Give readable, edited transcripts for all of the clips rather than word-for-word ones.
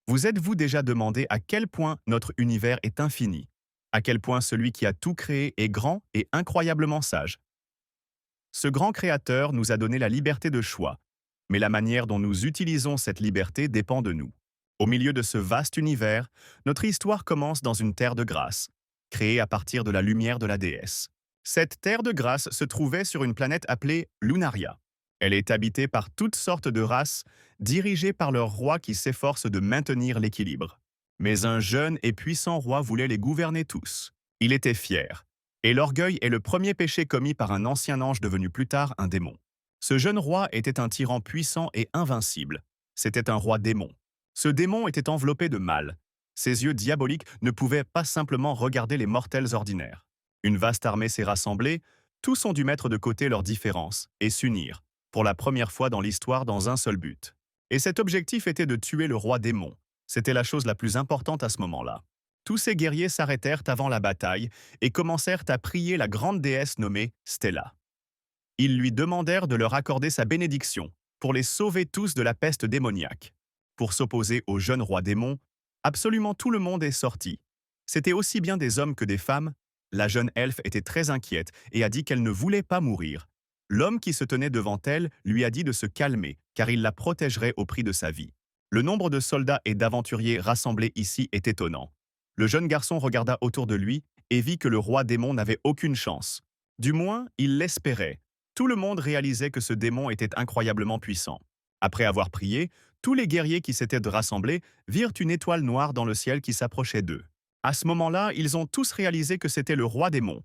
Vous êtes-vous déjà demandé à quel point notre univers est infini? À quel point celui qui a tout créé est grand et incroyablement sage? Ce grand créateur nous a donné la liberté de choix, mais la manière dont nous utilisons cette liberté dépend de nous. Au milieu de ce vaste univers, notre histoire commence dans une terre de grâce, créée à partir de la lumière de la déesse. Cette terre de grâce se trouvait sur une planète appelée Lunaria. Elle est habitée par toutes sortes de races, dirigées par leurs rois qui s'efforcent de maintenir l'équilibre. Mais un jeune et puissant roi voulait les gouverner tous. Il était fier, et l'orgueil est le premier péché commis par un ancien ange devenu plus tard un démon. Ce jeune roi était un tyran puissant et invincible. C'était un roi démon. Ce démon était enveloppé de mal. Ses yeux diaboliques ne pouvaient pas simplement regarder les mortels ordinaires. Une vaste armée s'est rassemblée, tous ont dû mettre de côté leurs différences et s'unir, pour la première fois dans l'histoire dans un seul but. Et cet objectif était de tuer le roi démon. C'était la chose la plus importante à ce moment-là. Tous ces guerriers s'arrêtèrent avant la bataille et commencèrent à prier la grande déesse nommée Stella. Ils lui demandèrent de leur accorder sa bénédiction pour les sauver tous de la peste démoniaque. Pour s'opposer au jeune roi démon, absolument tout le monde est sorti. C'était aussi bien des hommes que des femmes. La jeune elfe était très inquiète et a dit qu'elle ne voulait pas mourir. L'homme qui se tenait devant elle lui a dit de se calmer, car il la protégerait au prix de sa vie. Le nombre de soldats et d'aventuriers rassemblés ici est étonnant. Le jeune garçon regarda autour de lui et vit que le roi démon n'avait aucune chance. Du moins, il l'espérait. Tout le monde réalisait que ce démon était incroyablement puissant. Après avoir prié, tous les guerriers qui s'étaient rassemblés virent une étoile noire dans le ciel qui s'approchait d'eux. À ce moment-là, ils ont tous réalisé que c'était le roi démon.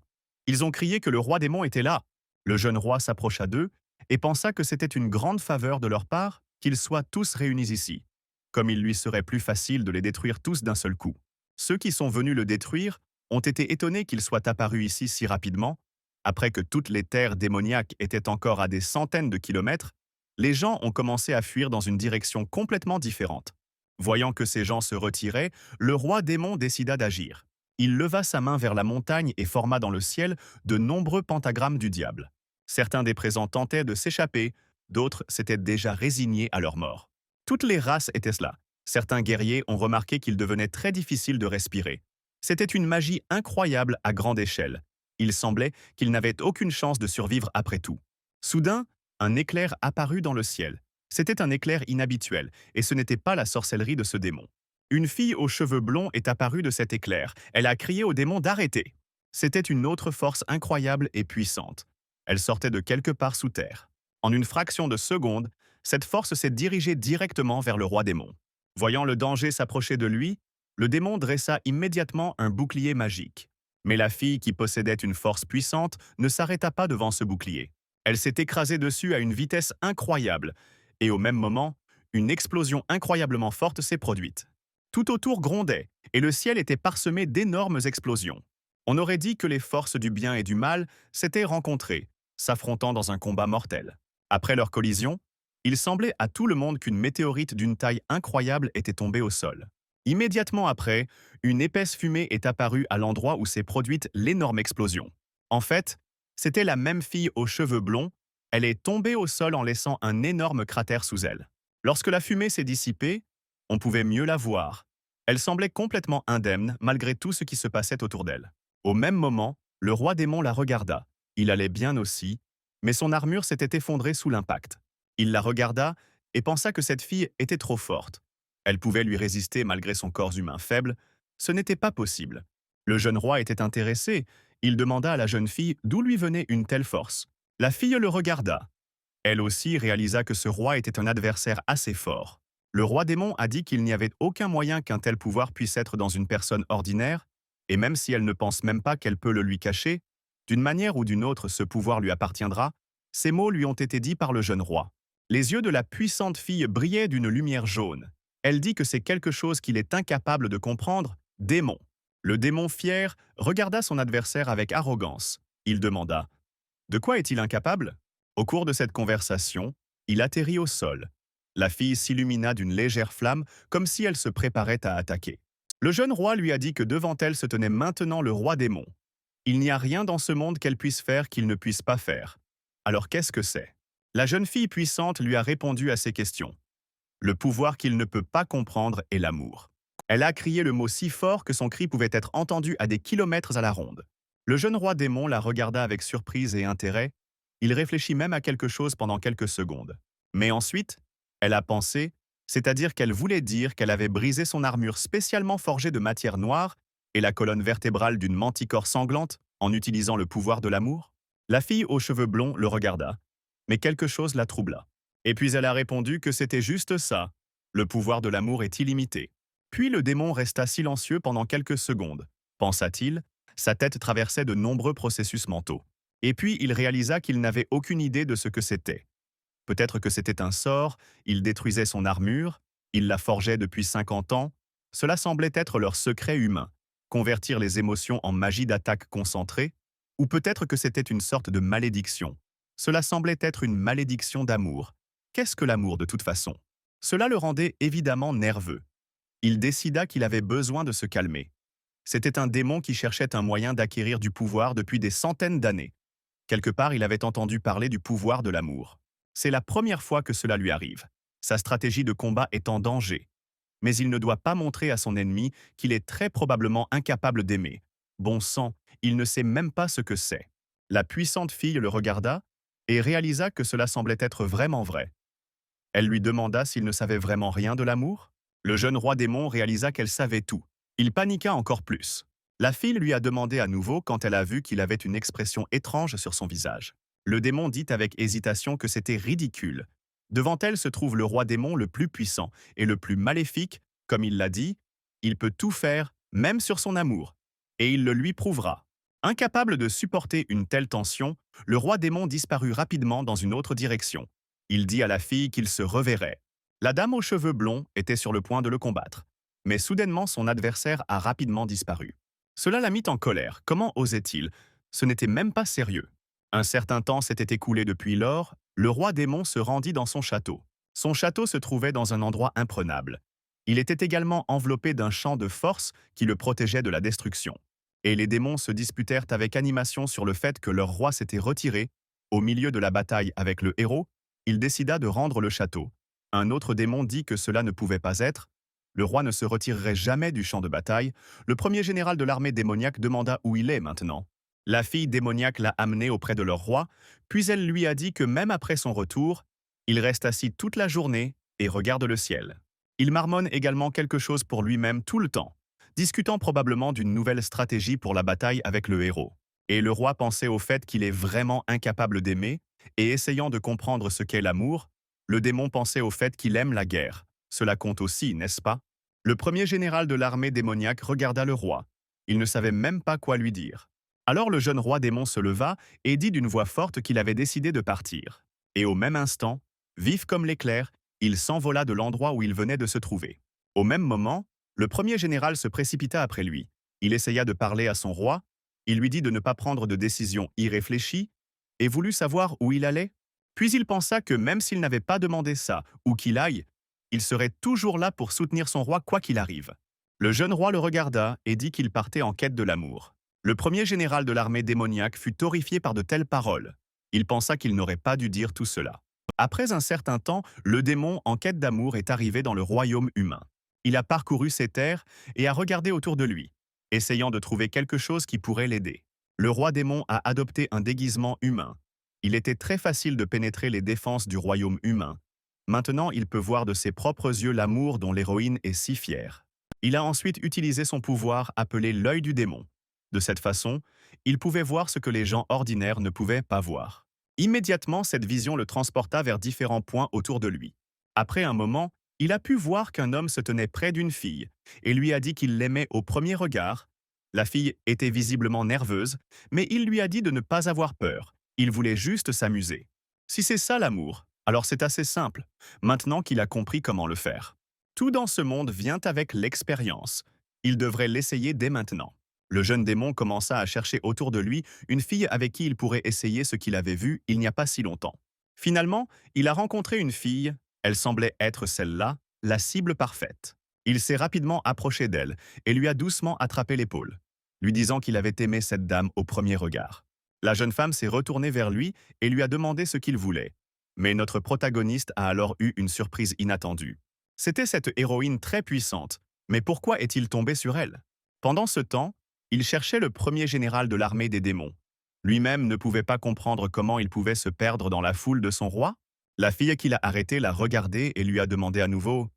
Ils ont crié que le roi démon était là. Le jeune roi s'approcha d'eux et pensa que c'était une grande faveur de leur part qu'ils soient tous réunis ici, comme il lui serait plus facile de les détruire tous d'un seul coup. Ceux qui sont venus le détruire ont été étonnés qu'il soit apparu ici si rapidement. Après que toutes les terres démoniaques étaient encore à des centaines de kilomètres, les gens ont commencé à fuir dans une direction complètement différente. Voyant que ces gens se retiraient, le roi démon décida d'agir. Il leva sa main vers la montagne et forma dans le ciel de nombreux pentagrammes du diable. Certains des présents tentaient de s'échapper, d'autres s'étaient déjà résignés à leur mort. Toutes les races étaient cela. Certains guerriers ont remarqué qu'il devenait très difficile de respirer. C'était une magie incroyable à grande échelle. Il semblait qu'ils n'avaient aucune chance de survivre après tout. Soudain, un éclair apparut dans le ciel. C'était un éclair inhabituel, et ce n'était pas la sorcellerie de ce démon. Une fille aux cheveux blonds est apparue de cet éclair. Elle a crié au démon d'arrêter. C'était une autre force incroyable et puissante. Elle sortait de quelque part sous terre. En une fraction de seconde, cette force s'est dirigée directement vers le roi démon. Voyant le danger s'approcher de lui, le démon dressa immédiatement un bouclier magique. Mais la fille, qui possédait une force puissante, ne s'arrêta pas devant ce bouclier. Elle s'est écrasée dessus à une vitesse incroyable, et au même moment, une explosion incroyablement forte s'est produite. Tout autour grondait, et le ciel était parsemé d'énormes explosions. On aurait dit que les forces du bien et du mal s'étaient rencontrées, s'affrontant dans un combat mortel. Après leur collision, il semblait à tout le monde qu'une météorite d'une taille incroyable était tombée au sol. Immédiatement après, une épaisse fumée est apparue à l'endroit où s'est produite l'énorme explosion. En fait, c'était la même fille aux cheveux blonds. Elle est tombée au sol en laissant un énorme cratère sous elle. Lorsque la fumée s'est dissipée, on pouvait mieux la voir. Elle semblait complètement indemne malgré tout ce qui se passait autour d'elle. Au même moment, le roi démon la regarda. Il allait bien aussi, mais son armure s'était effondrée sous l'impact. Il la regarda et pensa que cette fille était trop forte. Elle pouvait lui résister malgré son corps humain faible. Ce n'était pas possible. Le jeune roi était intéressé. Il demanda à la jeune fille d'où lui venait une telle force. La fille le regarda. Elle aussi réalisa que ce roi était un adversaire assez fort. Le roi démon a dit qu'il n'y avait aucun moyen qu'un tel pouvoir puisse être dans une personne ordinaire, et même si elle ne pense même pas qu'elle peut le lui cacher, d'une manière ou d'une autre ce pouvoir lui appartiendra. Ces mots lui ont été dits par le jeune roi. Les yeux de la puissante fille brillaient d'une lumière jaune. Elle dit que c'est quelque chose qu'il est incapable de comprendre, démon. Le démon fier regarda son adversaire avec arrogance. Il demanda « De quoi est-il incapable ?» Au cours de cette conversation, il atterrit au sol. La fille s'illumina d'une légère flamme comme si elle se préparait à attaquer. Le jeune roi lui a dit que devant elle se tenait maintenant le roi démon. Il n'y a rien dans ce monde qu'elle puisse faire qu'il ne puisse pas faire. Alors qu'est-ce que c'est? La jeune fille puissante lui a répondu à ces questions. Le pouvoir qu'il ne peut pas comprendre est l'amour. Elle a crié le mot si fort que son cri pouvait être entendu à des kilomètres à la ronde. Le jeune roi démon la regarda avec surprise et intérêt. Il réfléchit même à quelque chose pendant quelques secondes. Mais ensuite, elle a pensé, c'est-à-dire qu'elle voulait dire qu'elle avait brisé son armure spécialement forgée de matière noire et la colonne vertébrale d'une manticore sanglante en utilisant le pouvoir de l'amour. La fille aux cheveux blonds le regarda, mais quelque chose la troubla. Et puis elle a répondu que c'était juste ça. Le pouvoir de l'amour est illimité. Puis le démon resta silencieux pendant quelques secondes, pensa-t-il, sa tête traversait de nombreux processus mentaux. Et puis il réalisa qu'il n'avait aucune idée de ce que c'était. Peut-être que c'était un sort, il détruisait son armure, il la forgeait depuis 50 ans. Cela semblait être leur secret humain, convertir les émotions en magie d'attaque concentrée, ou peut-être que c'était une sorte de malédiction. Cela semblait être une malédiction d'amour. Qu'est-ce que l'amour de toute façon? Cela le rendait évidemment nerveux. Il décida qu'il avait besoin de se calmer. C'était un démon qui cherchait un moyen d'acquérir du pouvoir depuis des centaines d'années. Quelque part, il avait entendu parler du pouvoir de l'amour. C'est la première fois que cela lui arrive. Sa stratégie de combat est en danger. Mais il ne doit pas montrer à son ennemi qu'il est très probablement incapable d'aimer. Bon sang, il ne sait même pas ce que c'est. La puissante fille le regarda et réalisa que cela semblait être vraiment vrai. Elle lui demanda s'il ne savait vraiment rien de l'amour. Le jeune roi démon réalisa qu'elle savait tout. Il paniqua encore plus. La fille lui a demandé à nouveau quand elle a vu qu'il avait une expression étrange sur son visage. Le démon dit avec hésitation que c'était ridicule. Devant elle se trouve le roi démon le plus puissant et le plus maléfique, comme il l'a dit. Il peut tout faire, même sur son amour. Et il le lui prouvera. Incapable de supporter une telle tension, le roi démon disparut rapidement dans une autre direction. Il dit à la fille qu'il se reverrait. La dame aux cheveux blonds était sur le point de le combattre. Mais soudainement, son adversaire a rapidement disparu. Cela la mit en colère. Comment osait-il? Ce n'était même pas sérieux. Un certain temps s'était écoulé depuis lors, le roi démon se rendit dans son château. Son château se trouvait dans un endroit imprenable. Il était également enveloppé d'un champ de force qui le protégeait de la destruction. Et les démons se disputèrent avec animation sur le fait que leur roi s'était retiré. Au milieu de la bataille avec le héros, il décida de rendre le château. Un autre démon dit que cela ne pouvait pas être. Le roi ne se retirerait jamais du champ de bataille. Le premier général de l'armée démoniaque demanda où il est maintenant. La fille démoniaque l'a amené auprès de leur roi, puis elle lui a dit que même après son retour, il reste assis toute la journée et regarde le ciel. Il marmonne également quelque chose pour lui-même tout le temps, discutant probablement d'une nouvelle stratégie pour la bataille avec le héros. Et le roi pensait au fait qu'il est vraiment incapable d'aimer, et essayant de comprendre ce qu'est l'amour, le démon pensait au fait qu'il aime la guerre. Cela compte aussi, n'est-ce pas? Le premier général de l'armée démoniaque regarda le roi. Il ne savait même pas quoi lui dire. Alors le jeune roi démon se leva et dit d'une voix forte qu'il avait décidé de partir. Et au même instant, vif comme l'éclair, il s'envola de l'endroit où il venait de se trouver. Au même moment, le premier général se précipita après lui. Il essaya de parler à son roi, il lui dit de ne pas prendre de décision irréfléchie, et voulut savoir où il allait. Puis il pensa que même s'il n'avait pas demandé ça, où qu'il aille, il serait toujours là pour soutenir son roi quoi qu'il arrive. Le jeune roi le regarda et dit qu'il partait en quête de l'amour. Le premier général de l'armée démoniaque fut horrifié par de telles paroles. Il pensa qu'il n'aurait pas dû dire tout cela. Après un certain temps, le démon en quête d'amour est arrivé dans le royaume humain. Il a parcouru ses terres et a regardé autour de lui, essayant de trouver quelque chose qui pourrait l'aider. Le roi démon a adopté un déguisement humain. Il était très facile de pénétrer les défenses du royaume humain. Maintenant, il peut voir de ses propres yeux l'amour dont l'héroïne est si fière. Il a ensuite utilisé son pouvoir appelé l'œil du démon. De cette façon, il pouvait voir ce que les gens ordinaires ne pouvaient pas voir. Immédiatement, cette vision le transporta vers différents points autour de lui. Après un moment, il a pu voir qu'un homme se tenait près d'une fille et lui a dit qu'il l'aimait au premier regard. La fille était visiblement nerveuse, mais il lui a dit de ne pas avoir peur. Il voulait juste s'amuser. Si c'est ça l'amour, alors c'est assez simple, maintenant qu'il a compris comment le faire. Tout dans ce monde vient avec l'expérience. Il devrait l'essayer dès maintenant. Le jeune démon commença à chercher autour de lui une fille avec qui il pourrait essayer ce qu'il avait vu il n'y a pas si longtemps. Finalement, il a rencontré une fille, elle semblait être celle-là, la cible parfaite. Il s'est rapidement approché d'elle et lui a doucement attrapé l'épaule, lui disant qu'il avait aimé cette dame au premier regard. La jeune femme s'est retournée vers lui et lui a demandé ce qu'il voulait. Mais notre protagoniste a alors eu une surprise inattendue. C'était cette héroïne très puissante, mais pourquoi est-il tombé sur elle? Pendant ce temps, il cherchait le premier général de l'armée des démons. Lui-même ne pouvait pas comprendre comment il pouvait se perdre dans la foule de son roi. La fille qui l'a arrêté l'a regardé et lui a demandé à nouveau: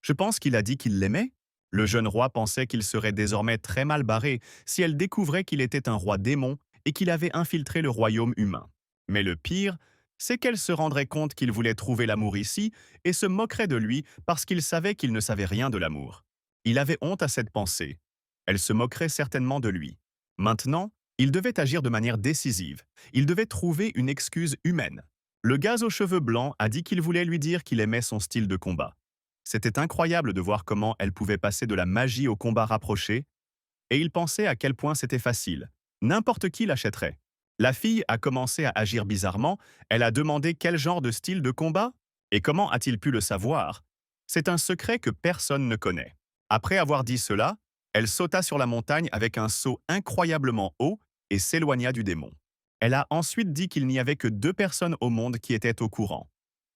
Je pense qu'il a dit qu'il l'aimait? Le jeune roi pensait qu'il serait désormais très mal barré si elle découvrait qu'il était un roi démon et qu'il avait infiltré le royaume humain. Mais le pire, c'est qu'elle se rendrait compte qu'il voulait trouver l'amour ici et se moquerait de lui parce qu'il savait qu'il ne savait rien de l'amour. Il avait honte à cette pensée. Elle se moquerait certainement de lui. Maintenant, il devait agir de manière décisive. Il devait trouver une excuse humaine. Le gars aux cheveux blancs a dit qu'il voulait lui dire qu'il aimait son style de combat. C'était incroyable de voir comment elle pouvait passer de la magie au combat rapproché, et il pensait à quel point c'était facile. N'importe qui l'achèterait. La fille a commencé à agir bizarrement, elle a demandé quel genre de style de combat, et comment a-t-il pu le savoir? C'est un secret que personne ne connaît. Après avoir dit cela, elle sauta sur la montagne avec un saut incroyablement haut et s'éloigna du démon. Elle a ensuite dit qu'il n'y avait que 2 personnes au monde qui étaient au courant.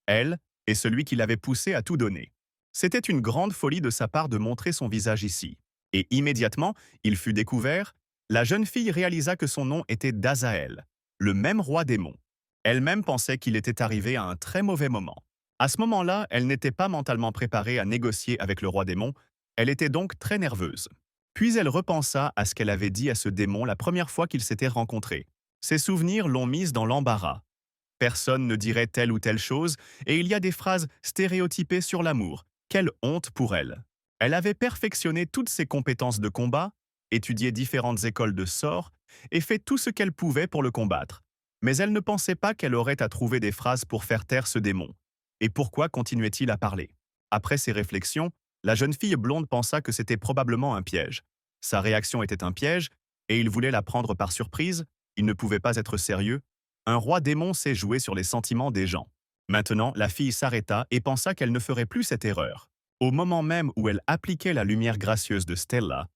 Elle et celui qui l'avait poussée à tout donner. C'était une grande folie de sa part de montrer son visage ici. Et immédiatement, il fut découvert, la jeune fille réalisa que son nom était Dazael, le même roi démon. Elle-même pensait qu'il était arrivé à un très mauvais moment. À ce moment-là, elle n'était pas mentalement préparée à négocier avec le roi démon, elle était donc très nerveuse. Puis elle repensa à ce qu'elle avait dit à ce démon la première fois qu'ils s'étaient rencontrés. Ses souvenirs l'ont mise dans l'embarras. Personne ne dirait telle ou telle chose, et il y a des phrases stéréotypées sur l'amour. Quelle honte pour elle. Elle avait perfectionné toutes ses compétences de combat, étudié différentes écoles de sorts, et fait tout ce qu'elle pouvait pour le combattre. Mais elle ne pensait pas qu'elle aurait à trouver des phrases pour faire taire ce démon. Et pourquoi continuait-il à parler? Après ces réflexions, la jeune fille blonde pensa que c'était probablement un piège. Sa réaction était un piège, et il voulait la prendre par surprise, il ne pouvait pas être sérieux, un roi démon sait jouer sur les sentiments des gens. Maintenant, la fille s'arrêta et pensa qu'elle ne ferait plus cette erreur. Au moment même où elle appliquait la lumière gracieuse de Stella,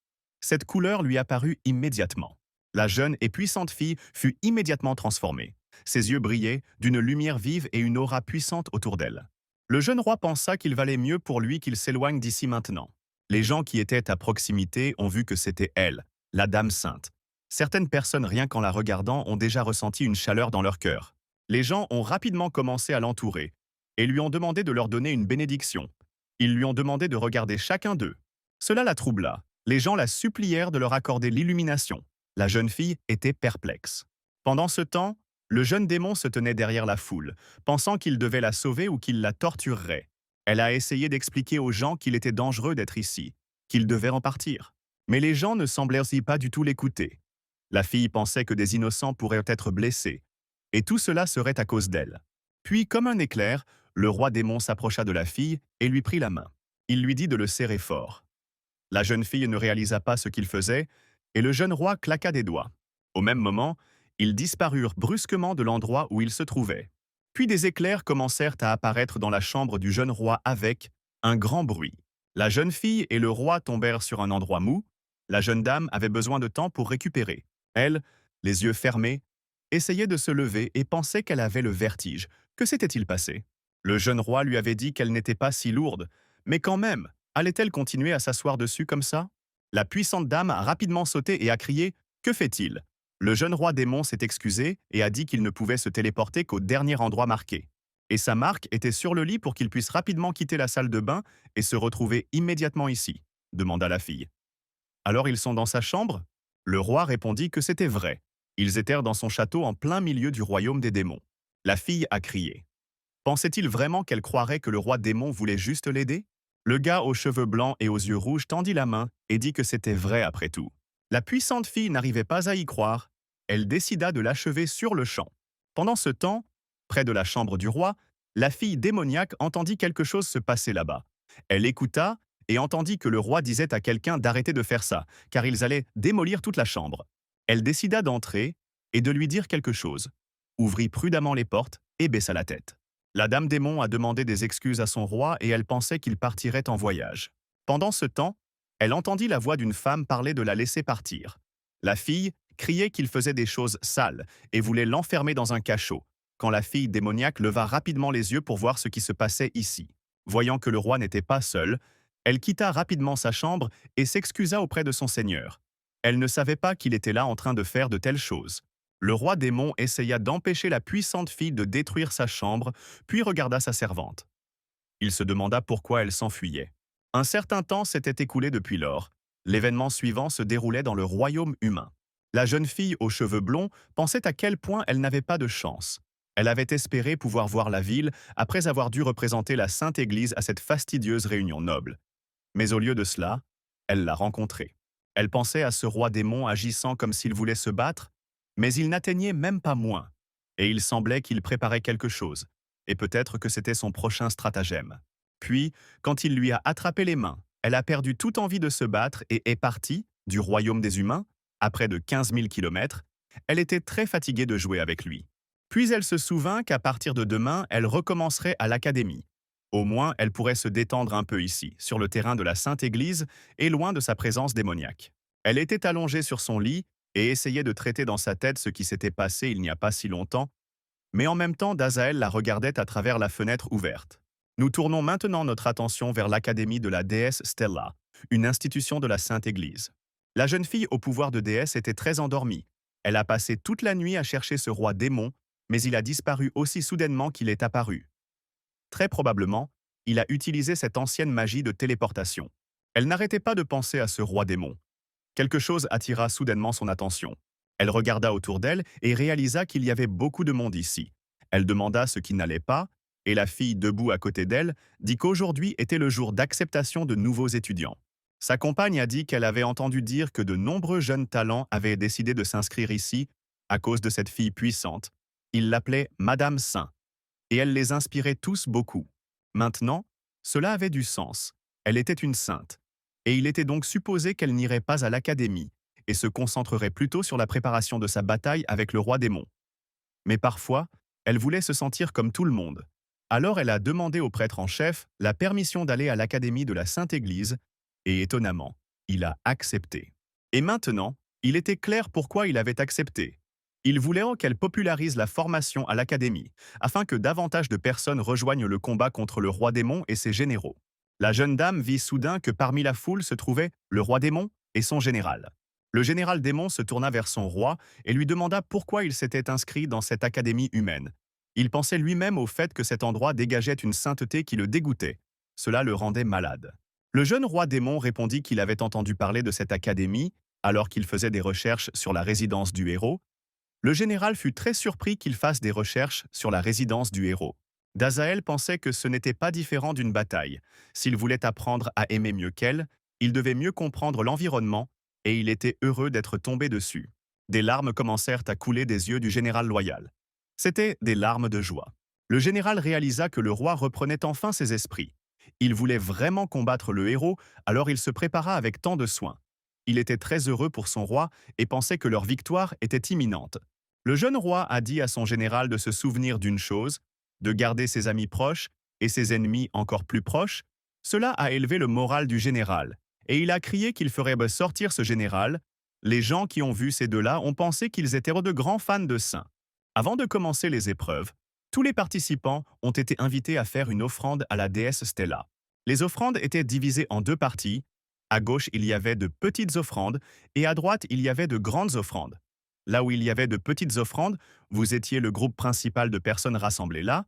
cette couleur lui apparut immédiatement. La jeune et puissante fille fut immédiatement transformée. Ses yeux brillaient d'une lumière vive et une aura puissante autour d'elle. Le jeune roi pensa qu'il valait mieux pour lui qu'il s'éloigne d'ici maintenant. Les gens qui étaient à proximité ont vu que c'était elle, la Dame Sainte. Certaines personnes, rien qu'en la regardant, ont déjà ressenti une chaleur dans leur cœur. Les gens ont rapidement commencé à l'entourer et lui ont demandé de leur donner une bénédiction. Ils lui ont demandé de regarder chacun d'eux. Cela la troubla. Les gens la supplièrent de leur accorder l'illumination. La jeune fille était perplexe. Pendant ce temps, le jeune démon se tenait derrière la foule, pensant qu'il devait la sauver ou qu'il la torturerait. Elle a essayé d'expliquer aux gens qu'il était dangereux d'être ici, qu'ils devaient en partir. Mais les gens ne semblaient aussi pas du tout l'écouter. La fille pensait que des innocents pourraient être blessés, et tout cela serait à cause d'elle. Puis, comme un éclair, le roi démon s'approcha de la fille et lui prit la main. Il lui dit de le serrer fort. La jeune fille ne réalisa pas ce qu'il faisait, et le jeune roi claqua des doigts. Au même moment, ils disparurent brusquement de l'endroit où ils se trouvaient. Puis des éclairs commencèrent à apparaître dans la chambre du jeune roi avec un grand bruit. La jeune fille et le roi tombèrent sur un endroit mou. La jeune dame avait besoin de temps pour récupérer. Elle, les yeux fermés, essayait de se lever et pensait qu'elle avait le vertige. Que s'était-il passé? Le jeune roi lui avait dit qu'elle n'était pas si lourde, mais quand même, allait-elle continuer à s'asseoir dessus comme ça? La puissante dame a rapidement sauté et a crié: Que fait-il? Le jeune roi démon s'est excusé et a dit qu'il ne pouvait se téléporter qu'au dernier endroit marqué. Et sa marque était sur le lit pour qu'il puisse rapidement quitter la salle de bain et se retrouver immédiatement ici, demanda la fille. Alors ils sont dans sa chambre? Le roi répondit que c'était vrai. Ils étaient dans son château en plein milieu du royaume des démons. La fille a crié. Pensait-il vraiment qu'elle croirait que le roi démon voulait juste l'aider? Le gars aux cheveux blancs et aux yeux rouges tendit la main et dit que c'était vrai après tout. La puissante fille n'arrivait pas à y croire. Elle décida de l'achever sur le champ. Pendant ce temps, près de la chambre du roi, la fille démoniaque entendit quelque chose se passer là-bas. Elle écouta et entendit que le roi disait à quelqu'un d'arrêter de faire ça, car ils allaient démolir toute la chambre. Elle décida d'entrer et de lui dire quelque chose, ouvrit prudemment les portes et baissa la tête. La dame démon a demandé des excuses à son roi et elle pensait qu'il partirait en voyage. Pendant ce temps, elle entendit la voix d'une femme parler de la laisser partir. La fille criait qu'il faisait des choses sales et voulait l'enfermer dans un cachot, quand la fille démoniaque leva rapidement les yeux pour voir ce qui se passait ici. Voyant que le roi n'était pas seul, elle quitta rapidement sa chambre et s'excusa auprès de son seigneur. Elle ne savait pas qu'il était là en train de faire de telles choses. Le roi démon essaya d'empêcher la puissante fille de détruire sa chambre, puis regarda sa servante. Il se demanda pourquoi elle s'enfuyait. Un certain temps s'était écoulé depuis lors. L'événement suivant se déroulait dans le royaume humain. La jeune fille aux cheveux blonds pensait à quel point elle n'avait pas de chance. Elle avait espéré pouvoir voir la ville après avoir dû représenter la Sainte Église à cette fastidieuse réunion noble. Mais au lieu de cela, elle l'a rencontré. Elle pensait à ce roi démon agissant comme s'il voulait se battre, mais il n'atteignait même pas moins. Et il semblait qu'il préparait quelque chose, et peut-être que c'était son prochain stratagème. Puis, quand il lui a attrapé les mains, elle a perdu toute envie de se battre et est partie, du royaume des humains, à près de 15 000 kilomètres. Elle était très fatiguée de jouer avec lui. Puis elle se souvint qu'à partir de demain, elle recommencerait à l'académie. Au moins, elle pourrait se détendre un peu ici, sur le terrain de la Sainte Église, et loin de sa présence démoniaque. Elle était allongée sur son lit et essayait de traiter dans sa tête ce qui s'était passé il n'y a pas si longtemps, mais en même temps, Dazael la regardait à travers la fenêtre ouverte. Nous tournons maintenant notre attention vers l'académie de la déesse Stella, une institution de la Sainte Église. La jeune fille au pouvoir de déesse était très endormie. Elle a passé toute la nuit à chercher ce roi démon, mais il a disparu aussi soudainement qu'il est apparu. Très probablement, il a utilisé cette ancienne magie de téléportation. Elle n'arrêtait pas de penser à ce roi démon. Quelque chose attira soudainement son attention. Elle regarda autour d'elle et réalisa qu'il y avait beaucoup de monde ici. Elle demanda ce qui n'allait pas, et la fille debout à côté d'elle dit qu'aujourd'hui était le jour d'acceptation de nouveaux étudiants. Sa compagne a dit qu'elle avait entendu dire que de nombreux jeunes talents avaient décidé de s'inscrire ici à cause de cette fille puissante. Ils l'appelaient Madame Saint, et elle les inspirait tous beaucoup. Maintenant, cela avait du sens. Elle était une sainte. Et il était donc supposé qu'elle n'irait pas à l'académie et se concentrerait plutôt sur la préparation de sa bataille avec le roi démon. Mais parfois, elle voulait se sentir comme tout le monde. Alors elle a demandé au prêtre en chef la permission d'aller à l'académie de la Sainte Église, et étonnamment, il a accepté. Et maintenant, il était clair pourquoi il avait accepté. Il voulait qu'elle popularise la formation à l'académie, afin que davantage de personnes rejoignent le combat contre le roi démon et ses généraux. La jeune dame vit soudain que parmi la foule se trouvait le roi démon et son général. Le général démon se tourna vers son roi et lui demanda pourquoi il s'était inscrit dans cette académie humaine. Il pensait lui-même au fait que cet endroit dégageait une sainteté qui le dégoûtait. Cela le rendait malade. Le jeune roi démon répondit qu'il avait entendu parler de cette académie alors qu'il faisait des recherches sur la résidence du héros. Le général fut très surpris qu'il fasse des recherches sur la résidence du héros. Dazael pensait que ce n'était pas différent d'une bataille. S'il voulait apprendre à aimer mieux qu'elle, il devait mieux comprendre l'environnement, et il était heureux d'être tombé dessus. Des larmes commencèrent à couler des yeux du général loyal. C'étaient des larmes de joie. Le général réalisa que le roi reprenait enfin ses esprits. Il voulait vraiment combattre le héros, alors il se prépara avec tant de soin. Il était très heureux pour son roi et pensait que leur victoire était imminente. Le jeune roi a dit à son général de se souvenir d'une chose, de garder ses amis proches et ses ennemis encore plus proches. Cela a élevé le moral du général, et il a crié qu'il ferait sortir ce général. Les gens qui ont vu ces deux-là ont pensé qu'ils étaient de grands fans de saints. Avant de commencer les épreuves, tous les participants ont été invités à faire une offrande à la déesse Stella. Les offrandes étaient divisées en deux parties. À gauche, il y avait de petites offrandes, et à droite, il y avait de grandes offrandes. Là où il y avait de petites offrandes, vous étiez le groupe principal de personnes rassemblées là,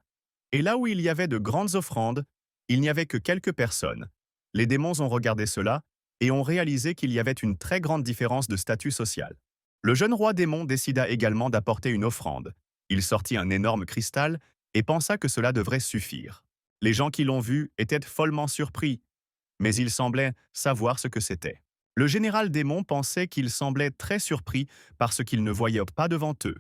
et là où il y avait de grandes offrandes, il n'y avait que quelques personnes. Les démons ont regardé cela et ont réalisé qu'il y avait une très grande différence de statut social. Le jeune roi démon décida également d'apporter une offrande. Il sortit un énorme cristal et pensa que cela devrait suffire. Les gens qui l'ont vu étaient follement surpris, mais ils semblaient savoir ce que c'était. Le général démon pensait qu'il semblait très surpris parce qu'il ne voyait pas devant eux.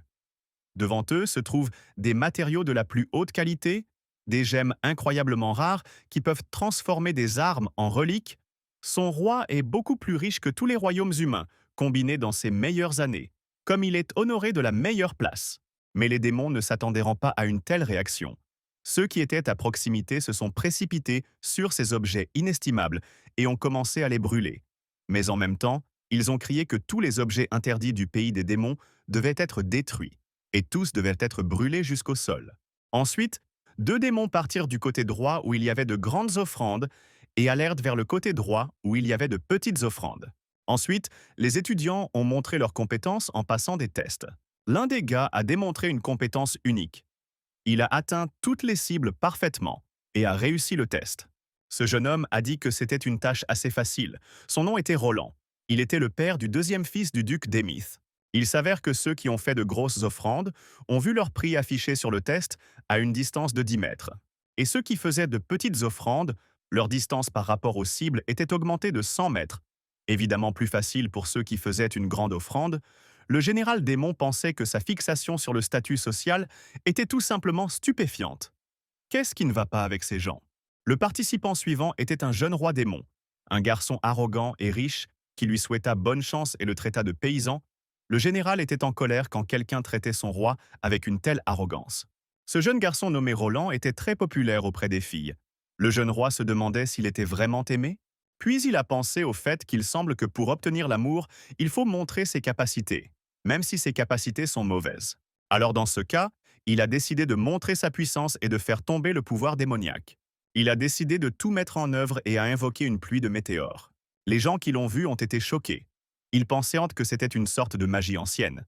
Devant eux se trouvent des matériaux de la plus haute qualité, des gemmes incroyablement rares qui peuvent transformer des armes en reliques. Son roi est beaucoup plus riche que tous les royaumes humains, combinés dans ses meilleures années, comme il est honoré de la meilleure place. Mais les démons ne s'attendirent pas à une telle réaction. Ceux qui étaient à proximité se sont précipités sur ces objets inestimables et ont commencé à les brûler. Mais en même temps, ils ont crié que tous les objets interdits du pays des démons devaient être détruits, et tous devaient être brûlés jusqu'au sol. Ensuite, 2 démons partirent du côté droit où il y avait de grandes offrandes et allèrent vers le côté droit où il y avait de petites offrandes. Ensuite, les étudiants ont montré leurs compétences en passant des tests. L'un des gars a démontré une compétence unique. Il a atteint toutes les cibles parfaitement et a réussi le test. Ce jeune homme a dit que c'était une tâche assez facile. Son nom était Roland. Il était le père du deuxième fils du duc d'Emith. Il s'avère que ceux qui ont fait de grosses offrandes ont vu leur prix affiché sur le test à une distance de 10 mètres. Et ceux qui faisaient de petites offrandes, leur distance par rapport aux cibles était augmentée de 100 mètres. Évidemment plus facile pour ceux qui faisaient une grande offrande, le général Démon pensait que sa fixation sur le statut social était tout simplement stupéfiante. Qu'est-ce qui ne va pas avec ces gens? Le participant suivant était un jeune roi démon, un garçon arrogant et riche qui lui souhaita bonne chance et le traita de paysan. Le général était en colère quand quelqu'un traitait son roi avec une telle arrogance. Ce jeune garçon nommé Roland était très populaire auprès des filles. Le jeune roi se demandait s'il était vraiment aimé. Puis il a pensé au fait qu'il semble que pour obtenir l'amour, il faut montrer ses capacités, même si ses capacités sont mauvaises. Alors dans ce cas, il a décidé de montrer sa puissance et de faire tomber le pouvoir démoniaque. Il a décidé de tout mettre en œuvre et a invoqué une pluie de météores. Les gens qui l'ont vu ont été choqués. Ils pensaient que c'était une sorte de magie ancienne.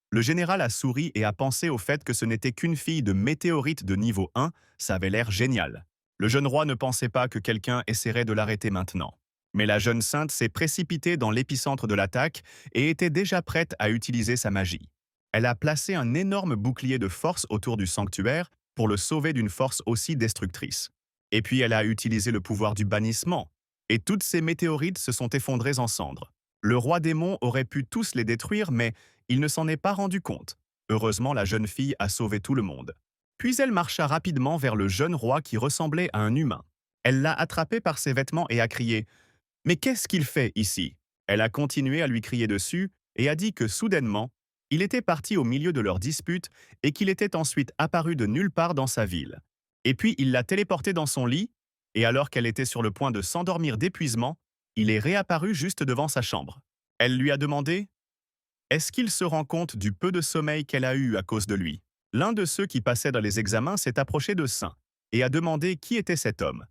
Le général a souri et a pensé au fait que ce n'était qu'une fille de météorite de niveau 1, ça avait l'air génial. Le jeune roi ne pensait pas que quelqu'un essaierait de l'arrêter maintenant. Mais la jeune sainte s'est précipitée dans l'épicentre de l'attaque et était déjà prête à utiliser sa magie. Elle a placé un énorme bouclier de force autour du sanctuaire pour le sauver d'une force aussi destructrice. Et puis elle a utilisé le pouvoir du bannissement, et toutes ces météorites se sont effondrées en cendres. Le roi démon aurait pu tous les détruire, mais il ne s'en est pas rendu compte. Heureusement, la jeune fille a sauvé tout le monde. Puis elle marcha rapidement vers le jeune roi qui ressemblait à un humain. Elle l'a attrapé par ses vêtements et a crié « Mais qu'est-ce qu'il fait ici ?» Elle a continué à lui crier dessus et a dit que soudainement, il était parti au milieu de leur dispute et qu'il était ensuite apparu de nulle part dans sa ville. Et puis il l'a téléportée dans son lit, et alors qu'elle était sur le point de s'endormir d'épuisement, il est réapparu juste devant sa chambre. Elle lui a demandé « Est-ce qu'il se rend compte du peu de sommeil qu'elle a eu à cause de lui ?» L'un de ceux qui passaient dans les examens s'est approché de Saint et a demandé qui était cet homme.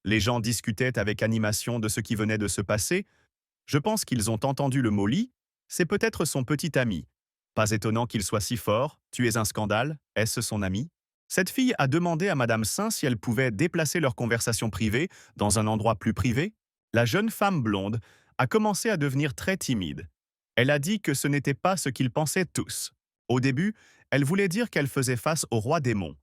Les gens discutaient avec animation de ce qui venait de se passer. Je pense qu'ils ont entendu le mot lit, c'est peut-être son petit ami. Pas étonnant qu'il soit si fort, tu es un scandale, est-ce son ami? Cette fille a demandé à Madame Saint si elle pouvait déplacer leur conversation privée dans un endroit plus privé. La jeune femme blonde a commencé à devenir très timide. Elle a dit que ce n'était pas ce qu'ils pensaient tous. Au début, elle voulait dire qu'elle faisait face au roi démon.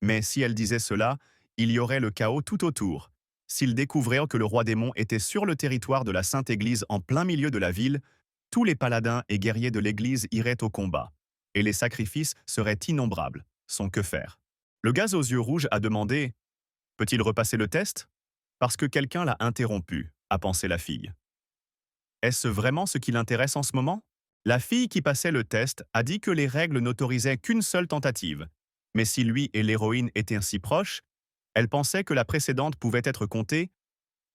Mais si elle disait cela, il y aurait le chaos tout autour. S'ils découvraient que le roi démon était sur le territoire de la Sainte Église en plein milieu de la ville, tous les paladins et guerriers de l'Église iraient au combat, et les sacrifices seraient innombrables. Sans que faire? Le gaz aux yeux rouges a demandé « Peut-il repasser le test ?» Parce que quelqu'un l'a interrompu, a pensé la fille. Est-ce vraiment ce qui l'intéresse en ce moment? La fille qui passait le test a dit que les règles n'autorisaient qu'une seule tentative. Mais si lui et l'héroïne étaient ainsi proches, elle pensait que la précédente pouvait être comptée.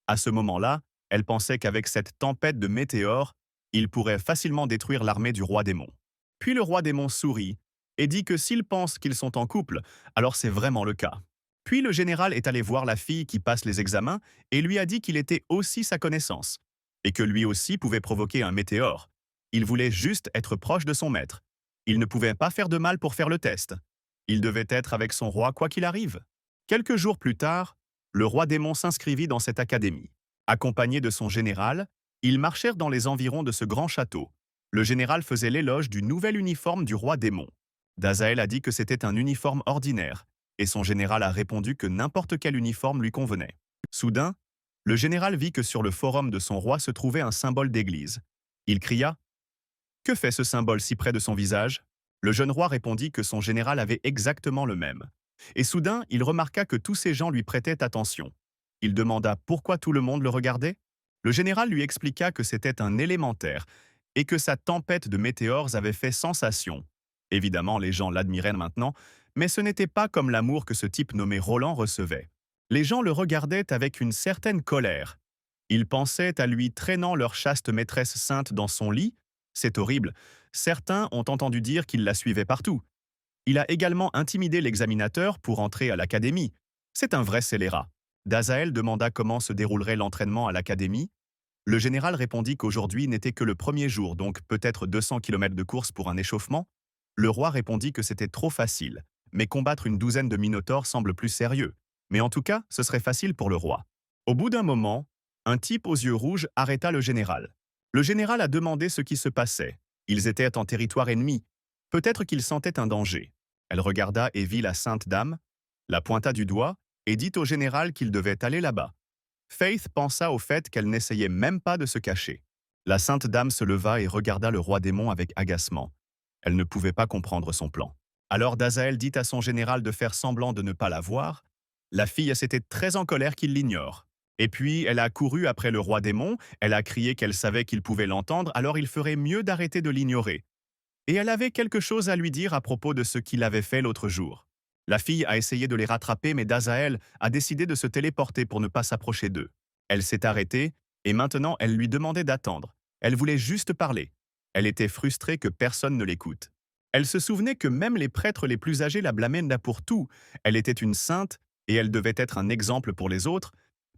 À ce moment-là, elle pensait qu'avec cette tempête de météores, il pourrait facilement détruire l'armée du roi démon. Puis le roi démon sourit et dit que s'il pense qu'ils sont en couple, alors c'est vraiment le cas. Puis le général est allé voir la fille qui passe les examens et lui a dit qu'il était aussi sa connaissance, et que lui aussi pouvait provoquer un météore. Il voulait juste être proche de son maître. Il ne pouvait pas faire de mal pour faire le test. Il devait être avec son roi quoi qu'il arrive. Quelques jours plus tard, le roi démon s'inscrivit dans cette académie. Accompagné de son général, ils marchèrent dans les environs de ce grand château. Le général faisait l'éloge du nouvel uniforme du roi démon. Dazael a dit que c'était un uniforme ordinaire, et son général a répondu que n'importe quel uniforme lui convenait. Soudain, le général vit que sur le forum de son roi se trouvait un symbole d'église. Il cria « Que fait ce symbole si près de son visage ?» Le jeune roi répondit que son général avait exactement le même. Et soudain, il remarqua que tous ces gens lui prêtaient attention. Il demanda pourquoi tout le monde le regardait. Le général lui expliqua que c'était un élémentaire et que sa tempête de météores avait fait sensation. Évidemment, les gens l'admiraient maintenant, mais ce n'était pas comme l'amour que ce type nommé Roland recevait. Les gens le regardaient avec une certaine colère. Ils pensaient à lui traînant leur chaste maîtresse sainte dans son lit. C'est horrible. Certains ont entendu dire qu'il la suivait partout. Il a également intimidé l'examinateur pour entrer à l'académie. C'est un vrai scélérat. Dazael demanda comment se déroulerait l'entraînement à l'académie. Le général répondit qu'aujourd'hui n'était que le premier jour, donc peut-être 200 kilomètres de course pour un échauffement. Le roi répondit que c'était trop facile, mais combattre une douzaine de minotaures semble plus sérieux. Mais en tout cas, ce serait facile pour le roi. Au bout d'un moment, un type aux yeux rouges arrêta le général. Le général a demandé ce qui se passait. Ils étaient en territoire ennemi. Peut-être qu'ils sentaient un danger. Elle regarda et vit la sainte dame, la pointa du doigt et dit au général qu'il devait aller là-bas. Faith pensa au fait qu'elle n'essayait même pas de se cacher. La sainte dame se leva et regarda le roi démon avec agacement. Elle ne pouvait pas comprendre son plan. Alors Dazael dit à son général de faire semblant de ne pas la voir. La fille s'était très en colère qu'il l'ignore. Et puis, elle a couru après le roi démon, elle a crié qu'elle savait qu'il pouvait l'entendre, alors il ferait mieux d'arrêter de l'ignorer. Et elle avait quelque chose à lui dire à propos de ce qu'il avait fait l'autre jour. La fille a essayé de les rattraper, mais Dazael a décidé de se téléporter pour ne pas s'approcher d'eux. Elle s'est arrêtée, et maintenant elle lui demandait d'attendre. Elle voulait juste parler. Elle était frustrée que personne ne l'écoute. Elle se souvenait que même les prêtres les plus âgés la blâmaient là pour tout. Elle était une sainte, et elle devait être un exemple pour les autres,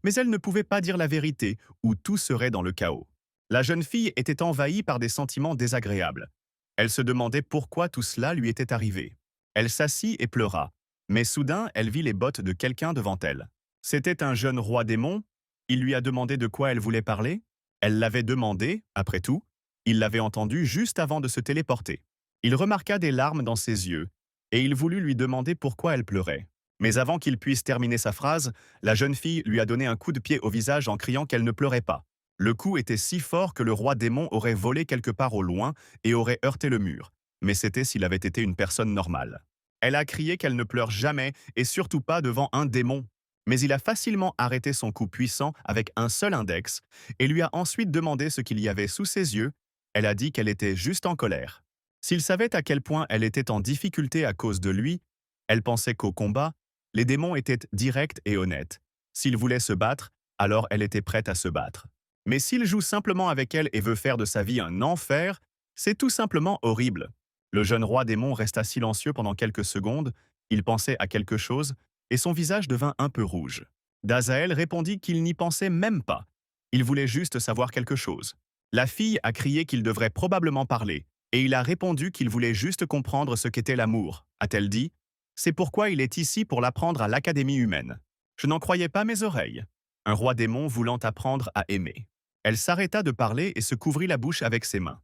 mais elle ne pouvait pas dire la vérité, ou tout serait dans le chaos. La jeune fille était envahie par des sentiments désagréables. Elle se demandait pourquoi tout cela lui était arrivé. Elle s'assit et pleura, mais soudain elle vit les bottes de quelqu'un devant elle. C'était un jeune roi démon. Il lui a demandé de quoi elle voulait parler. Elle l'avait demandé, après tout. Il l'avait entendu juste avant de se téléporter. Il remarqua des larmes dans ses yeux, et il voulut lui demander pourquoi elle pleurait. Mais avant qu'il puisse terminer sa phrase, la jeune fille lui a donné un coup de pied au visage en criant qu'elle ne pleurait pas. Le coup était si fort que le roi démon aurait volé quelque part au loin et aurait heurté le mur. Mais c'était s'il avait été une personne normale. Elle a crié qu'elle ne pleure jamais et surtout pas devant un démon. Mais il a facilement arrêté son coup puissant avec un seul index et lui a ensuite demandé ce qu'il y avait sous ses yeux. Elle a dit qu'elle était juste en colère. S'il savait à quel point elle était en difficulté à cause de lui, elle pensait qu'au combat, les démons étaient directs et honnêtes. S'il voulait se battre, alors elle était prête à se battre. Mais s'il joue simplement avec elle et veut faire de sa vie un enfer, c'est tout simplement horrible. Le jeune roi démon resta silencieux pendant quelques secondes, il pensait à quelque chose, et son visage devint un peu rouge. Dazael répondit qu'il n'y pensait même pas. Il voulait juste savoir quelque chose. La fille a crié qu'il devrait probablement parler, et il a répondu qu'il voulait juste comprendre ce qu'était l'amour, a-t-elle dit. C'est pourquoi il est ici pour l'apprendre à l'Académie humaine. Je n'en croyais pas mes oreilles. Un roi démon voulant apprendre à aimer. Elle s'arrêta de parler et se couvrit la bouche avec ses mains.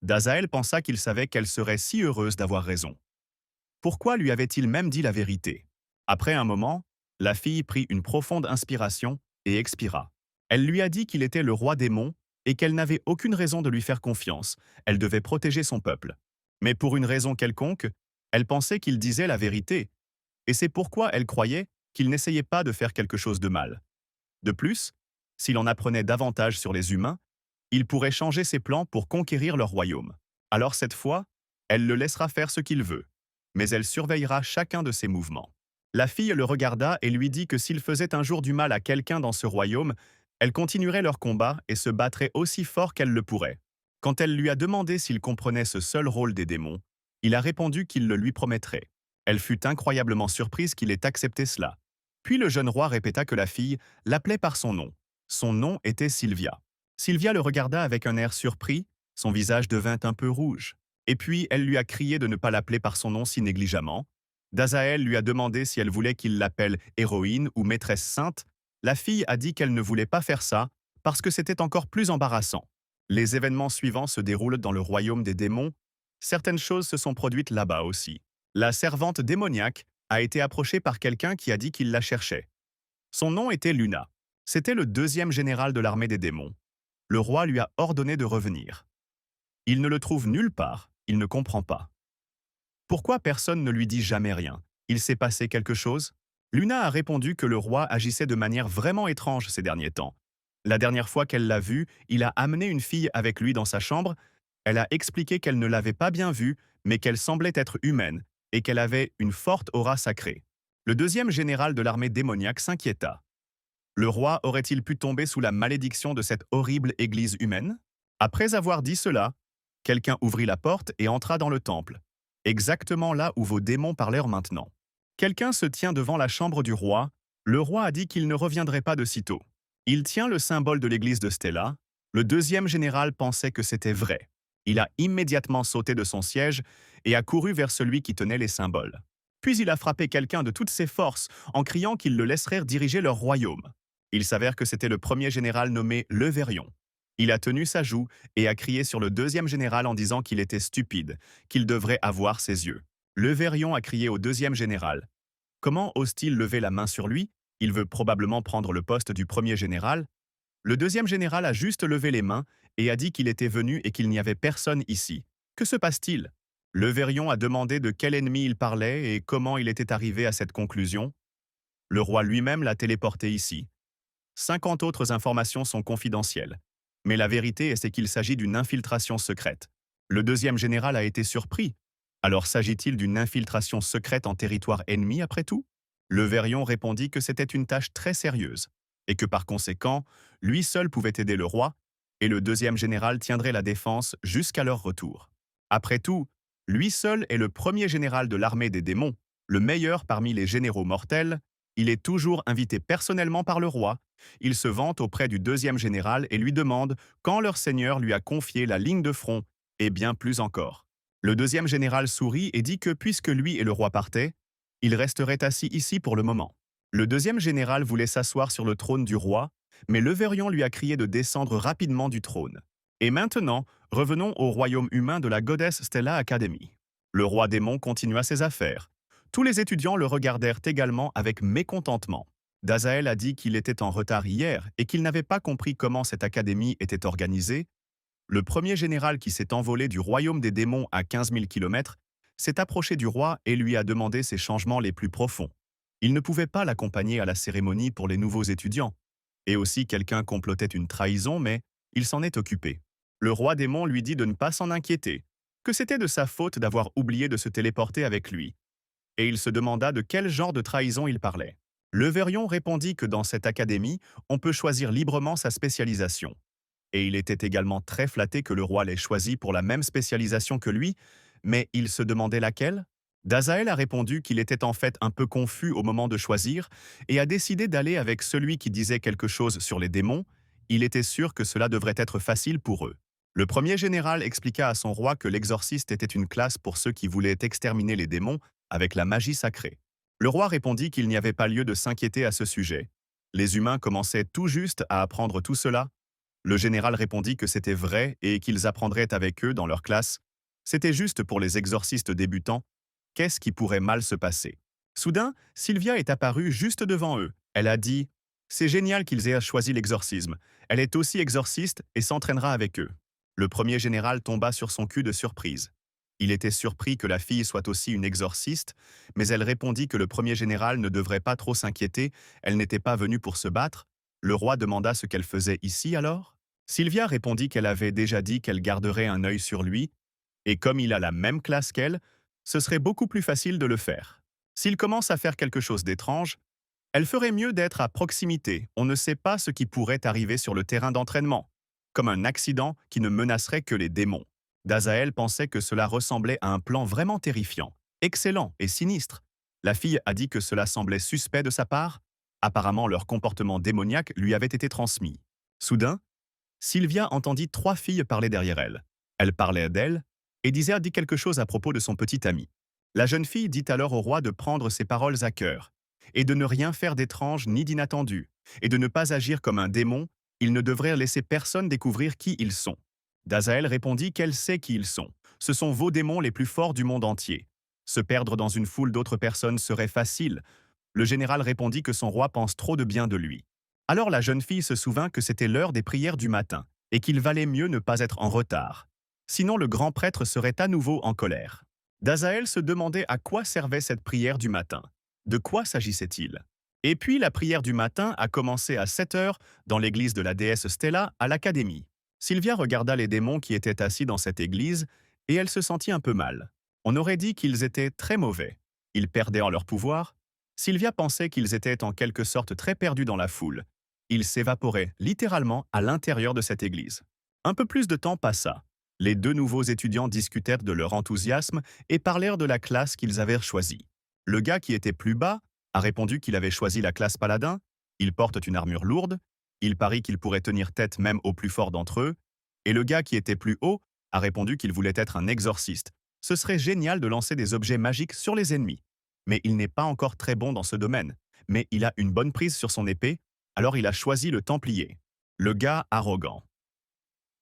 Dazael pensa qu'il savait qu'elle serait si heureuse d'avoir raison. Pourquoi lui avait-il même dit la vérité? Après un moment, la fille prit une profonde inspiration et expira. Elle lui a dit qu'il était le roi démon et qu'elle n'avait aucune raison de lui faire confiance. Elle devait protéger son peuple. Mais pour une raison quelconque, elle pensait qu'il disait la vérité. Et c'est pourquoi elle croyait qu'il n'essayait pas de faire quelque chose de mal. De plus, s'il en apprenait davantage sur les humains, il pourrait changer ses plans pour conquérir leur royaume. Alors cette fois, elle le laissera faire ce qu'il veut, mais elle surveillera chacun de ses mouvements. La fille le regarda et lui dit que s'il faisait un jour du mal à quelqu'un dans ce royaume, elle continuerait leur combat et se battrait aussi fort qu'elle le pourrait. Quand elle lui a demandé s'il comprenait ce seul rôle des démons, il a répondu qu'il le lui promettrait. Elle fut incroyablement surprise qu'il ait accepté cela. Puis le jeune roi répéta que la fille l'appelait par son nom. Son nom était Sylvia. Sylvia le regarda avec un air surpris, son visage devint un peu rouge. Et puis elle lui a crié de ne pas l'appeler par son nom si négligemment. Dazael lui a demandé si elle voulait qu'il l'appelle héroïne ou maîtresse sainte. La fille a dit qu'elle ne voulait pas faire ça parce que c'était encore plus embarrassant. Les événements suivants se déroulent dans le royaume des démons. Certaines choses se sont produites là-bas aussi. La servante démoniaque a été approchée par quelqu'un qui a dit qu'il la cherchait. Son nom était Luna. C'était le deuxième général de l'armée des démons. Le roi lui a ordonné de revenir. Il ne le trouve nulle part, il ne comprend pas. Pourquoi personne ne lui dit jamais rien? Il s'est passé quelque chose? Luna a répondu que le roi agissait de manière vraiment étrange ces derniers temps. La dernière fois qu'elle l'a vu, il a amené une fille avec lui dans sa chambre. Elle a expliqué qu'elle ne l'avait pas bien vue, mais qu'elle semblait être humaine et qu'elle avait une forte aura sacrée. Le deuxième général de l'armée démoniaque s'inquiéta. Le roi aurait-il pu tomber sous la malédiction de cette horrible église humaine? Après avoir dit cela, quelqu'un ouvrit la porte et entra dans le temple. exactement là où vos démons parlèrent maintenant. Quelqu'un se tient devant la chambre du roi. Le roi a dit qu'il ne reviendrait pas de sitôt. Il tient le symbole de l'église de Stella. Le deuxième général pensait que c'était vrai. Il a immédiatement sauté de son siège et a couru vers celui qui tenait les symboles. Puis il a frappé quelqu'un de toutes ses forces en criant qu'il le laisserait diriger leur royaume. Il s'avère que c'était le premier général nommé Levérion. Il a tenu sa joue et a crié sur le deuxième général en disant qu'il était stupide, qu'il devrait avoir ses yeux. Levérion a crié au deuxième général. Comment ose-t-il lever la main sur lui? Il veut probablement prendre le poste du premier général. Le deuxième général a juste levé les mains et a dit qu'il était venu et qu'il n'y avait personne ici. Que se passe-t-il? Levérion a demandé de quel ennemi il parlait et comment il était arrivé à cette conclusion. Le roi lui-même l'a téléporté ici. 50 autres informations sont confidentielles. Mais la vérité c'est qu'il s'agit d'une infiltration secrète. Le deuxième général a été surpris. Alors s'agit-il d'une infiltration secrète en territoire ennemi après tout? Levérion répondit que c'était une tâche très sérieuse, et que par conséquent, lui seul pouvait aider le roi, et le deuxième général tiendrait la défense jusqu'à leur retour. Après tout, lui seul est le premier général de l'armée des démons, le meilleur parmi les généraux mortels. Il est toujours invité personnellement par le roi. Il se vante auprès du deuxième général et lui demande quand leur seigneur lui a confié la ligne de front, et bien plus encore. Le deuxième général sourit et dit que puisque lui et le roi partaient, il resterait assis ici pour le moment. Le deuxième général voulait s'asseoir sur le trône du roi, mais Levérion lui a crié de descendre rapidement du trône. Et maintenant, revenons au royaume humain de la Goddess Stella Academy. Le roi démon continua ses affaires. Tous les étudiants le regardèrent également avec mécontentement. Dazael a dit qu'il était en retard hier et qu'il n'avait pas compris comment cette académie était organisée. Le premier général qui s'est envolé du royaume des démons à 15 000 km s'est approché du roi et lui a demandé ses changements les plus profonds. Il ne pouvait pas l'accompagner à la cérémonie pour les nouveaux étudiants. Et aussi quelqu'un complotait une trahison, mais il s'en est occupé. Le roi démon lui dit de ne pas s'en inquiéter, que c'était de sa faute d'avoir oublié de se téléporter avec lui. Et il se demanda de quel genre de trahison il parlait. Levérion répondit que dans cette académie, on peut choisir librement sa spécialisation. Et il était également très flatté que le roi l'ait choisi pour la même spécialisation que lui, mais il se demandait laquelle? Dazael a répondu qu'il était en fait un peu confus au moment de choisir et a décidé d'aller avec celui qui disait quelque chose sur les démons. Il était sûr que cela devrait être facile pour eux. Le premier général expliqua à son roi que l'exorciste était une classe pour ceux qui voulaient exterminer les démons avec la magie sacrée. Le roi répondit qu'il n'y avait pas lieu de s'inquiéter à ce sujet. Les humains commençaient tout juste à apprendre tout cela. Le général répondit que c'était vrai et qu'ils apprendraient avec eux dans leur classe. C'était juste pour les exorcistes débutants. Qu'est-ce qui pourrait mal se passer? Soudain, Sylvia est apparue juste devant eux. Elle a dit « C'est génial qu'ils aient choisi l'exorcisme. Elle est aussi exorciste et s'entraînera avec eux. » Le premier général tomba sur son cul de surprise. Il était surpris que la fille soit aussi une exorciste, mais elle répondit que le premier général ne devrait pas trop s'inquiéter, elle n'était pas venue pour se battre. Le roi demanda ce qu'elle faisait ici alors. Sylvia répondit qu'elle avait déjà dit qu'elle garderait un œil sur lui, et comme il a la même classe qu'elle, ce serait beaucoup plus facile de le faire. S'il commence à faire quelque chose d'étrange, elle ferait mieux d'être à proximité, on ne sait pas ce qui pourrait arriver sur le terrain d'entraînement, comme un accident qui ne menacerait que les démons. Dazael pensait que cela ressemblait à un plan vraiment terrifiant, excellent et sinistre. La fille a dit que cela semblait suspect de sa part. Apparemment, leur comportement démoniaque lui avait été transmis. Soudain, Sylvia entendit 3 filles parler derrière elle. Elle parlait d'elle, et dit quelque chose à propos de son petit ami. La jeune fille dit alors au roi de prendre ses paroles à cœur, et de ne rien faire d'étrange ni d'inattendu, et de ne pas agir comme un démon. Il ne devrait laisser personne découvrir qui ils sont. Dazael répondit qu'elle sait qui ils sont. Ce sont vos démons les plus forts du monde entier. Se perdre dans une foule d'autres personnes serait facile. Le général répondit que son roi pense trop de bien de lui. Alors la jeune fille se souvint que c'était l'heure des prières du matin, et qu'il valait mieux ne pas être en retard. Sinon le grand prêtre serait à nouveau en colère. Dazael se demandait à quoi servait cette prière du matin. De quoi s'agissait-il? Et puis la prière du matin a commencé à 7 heures dans l'église de la déesse Stella à l'Académie. Sylvia regarda les démons qui étaient assis dans cette église et elle se sentit un peu mal. On aurait dit qu'ils étaient très mauvais. Ils perdaient en leur pouvoir. Sylvia pensait qu'ils étaient en quelque sorte très perdus dans la foule. Ils s'évaporaient littéralement à l'intérieur de cette église. Un peu plus de temps passa. Les deux nouveaux étudiants discutèrent de leur enthousiasme et parlèrent de la classe qu'ils avaient choisie. Le gars qui était plus bas a répondu qu'il avait choisi la classe paladin, il porte une armure lourde, il parie qu'il pourrait tenir tête même au plus fort d'entre eux, et le gars qui était plus haut a répondu qu'il voulait être un exorciste. Ce serait génial de lancer des objets magiques sur les ennemis. Mais il n'est pas encore très bon dans ce domaine, mais il a une bonne prise sur son épée, alors il a choisi le Templier. Le gars arrogant.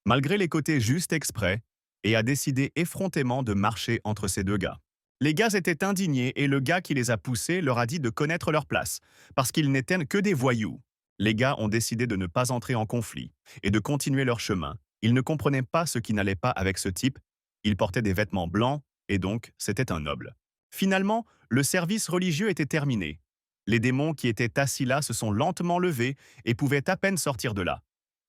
Malgré les côtés juste exprès, et a décidé effrontément de marcher entre ces deux gars. Les gars étaient indignés et le gars qui les a poussés leur a dit de connaître leur place, parce qu'ils n'étaient que des voyous. Les gars ont décidé de ne pas entrer en conflit et de continuer leur chemin. Ils ne comprenaient pas ce qui n'allait pas avec ce type. Il portait des vêtements blancs et donc c'était un noble. Finalement, le service religieux était terminé. Les démons qui étaient assis là se sont lentement levés et pouvaient à peine sortir de là.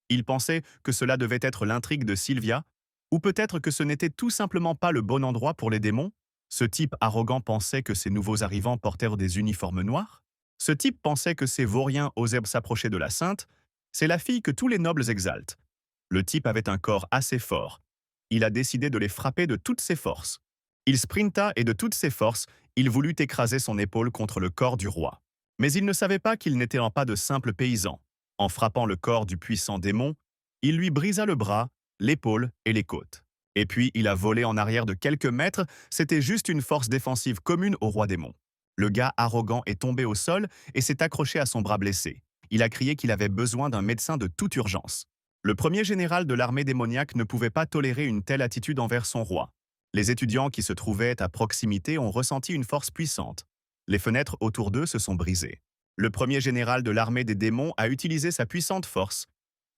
Ils pensaient que cela devait être l'intrigue de Sylvia, ou peut-être que ce n'était tout simplement pas le bon endroit pour les démons. Ce type arrogant pensait que ces nouveaux arrivants portèrent des uniformes noirs. Ce type pensait que ces vauriens osaient s'approcher de la sainte. C'est la fille que tous les nobles exaltent. Le type avait un corps assez fort. Il a décidé de les frapper de toutes ses forces. Il sprinta et de toutes ses forces, il voulut écraser son épaule contre le corps du roi. Mais il ne savait pas qu'il n'était pas de simple paysan. En frappant le corps du puissant démon, il lui brisa le bras, l'épaule et les côtes. Et puis il a volé en arrière de quelques mètres, c'était juste une force défensive commune au roi démon. Le gars arrogant est tombé au sol et s'est accroché à son bras blessé. Il a crié qu'il avait besoin d'un médecin de toute urgence. Le premier général de l'armée démoniaque ne pouvait pas tolérer une telle attitude envers son roi. Les étudiants qui se trouvaient à proximité ont ressenti une force puissante. Les fenêtres autour d'eux se sont brisées. Le premier général de l'armée des démons a utilisé sa puissante force.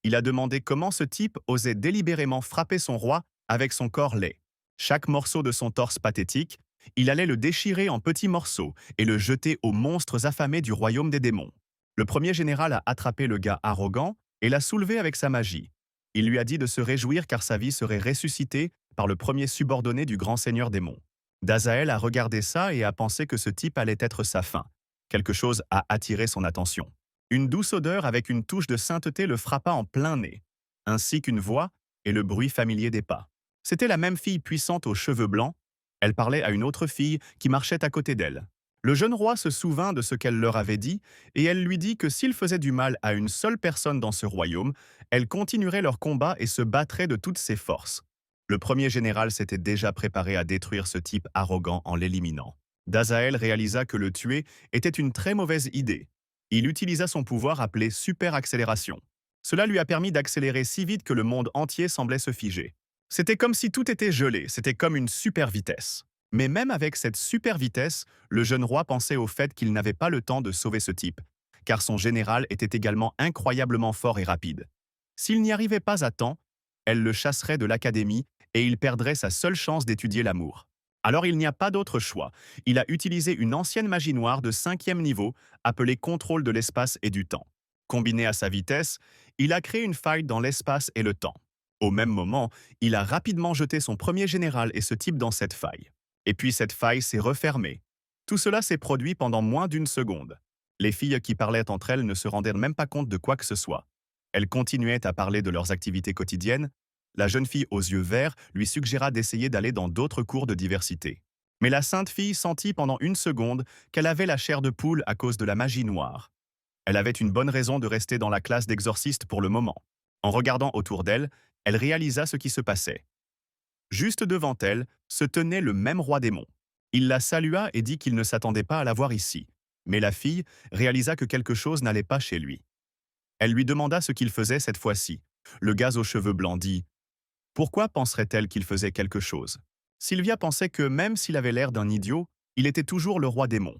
Il a demandé comment ce type osait délibérément frapper son roi avec son corps laid. Chaque morceau de son torse pathétique, il allait le déchirer en petits morceaux et le jeter aux monstres affamés du royaume des démons. Le premier général a attrapé le gars arrogant et l'a soulevé avec sa magie. Il lui a dit de se réjouir car sa vie serait ressuscitée par le premier subordonné du grand seigneur démon. Dazael a regardé ça et a pensé que ce type allait être sa fin. Quelque chose a attiré son attention. Une douce odeur avec une touche de sainteté le frappa en plein nez, ainsi qu'une voix et le bruit familier des pas. C'était la même fille puissante aux cheveux blancs. Elle parlait à une autre fille qui marchait à côté d'elle. Le jeune roi se souvint de ce qu'elle leur avait dit, et elle lui dit que s'il faisait du mal à une seule personne dans ce royaume, elle continuerait leur combat et se battrait de toutes ses forces. Le premier général s'était déjà préparé à détruire ce type arrogant en l'éliminant. Dazael réalisa que le tuer était une très mauvaise idée. Il utilisa son pouvoir appelé super accélération. Cela lui a permis d'accélérer si vite que le monde entier semblait se figer. C'était comme si tout était gelé, c'était comme une super vitesse. Mais même avec cette super vitesse, le jeune roi pensait au fait qu'il n'avait pas le temps de sauver ce type, car son général était également incroyablement fort et rapide. S'il n'y arrivait pas à temps, elle le chasserait de l'académie et il perdrait sa seule chance d'étudier l'amour. Alors il n'y a pas d'autre choix. Il a utilisé une ancienne magie noire de 5e niveau, appelée contrôle de l'espace et du temps. Combinée à sa vitesse, il a créé une faille dans l'espace et le temps. Au même moment, il a rapidement jeté son premier général et ce type dans cette faille. Et puis cette faille s'est refermée. Tout cela s'est produit pendant moins d'une seconde. Les filles qui parlaient entre elles ne se rendaient même pas compte de quoi que ce soit. Elles continuaient à parler de leurs activités quotidiennes. La jeune fille aux yeux verts lui suggéra d'essayer d'aller dans d'autres cours de diversité. Mais la sainte fille sentit pendant une seconde qu'elle avait la chair de poule à cause de la magie noire. Elle avait une bonne raison de rester dans la classe d'exorciste pour le moment. En regardant autour d'elle, elle réalisa ce qui se passait. Juste devant elle se tenait le même roi démon. Il la salua et dit qu'il ne s'attendait pas à la voir ici. Mais la fille réalisa que quelque chose n'allait pas chez lui. Elle lui demanda ce qu'il faisait cette fois-ci. Le gars aux cheveux blancs dit « Pourquoi penserait-elle qu'il faisait quelque chose ?» Sylvia pensait que même s'il avait l'air d'un idiot, il était toujours le roi démon.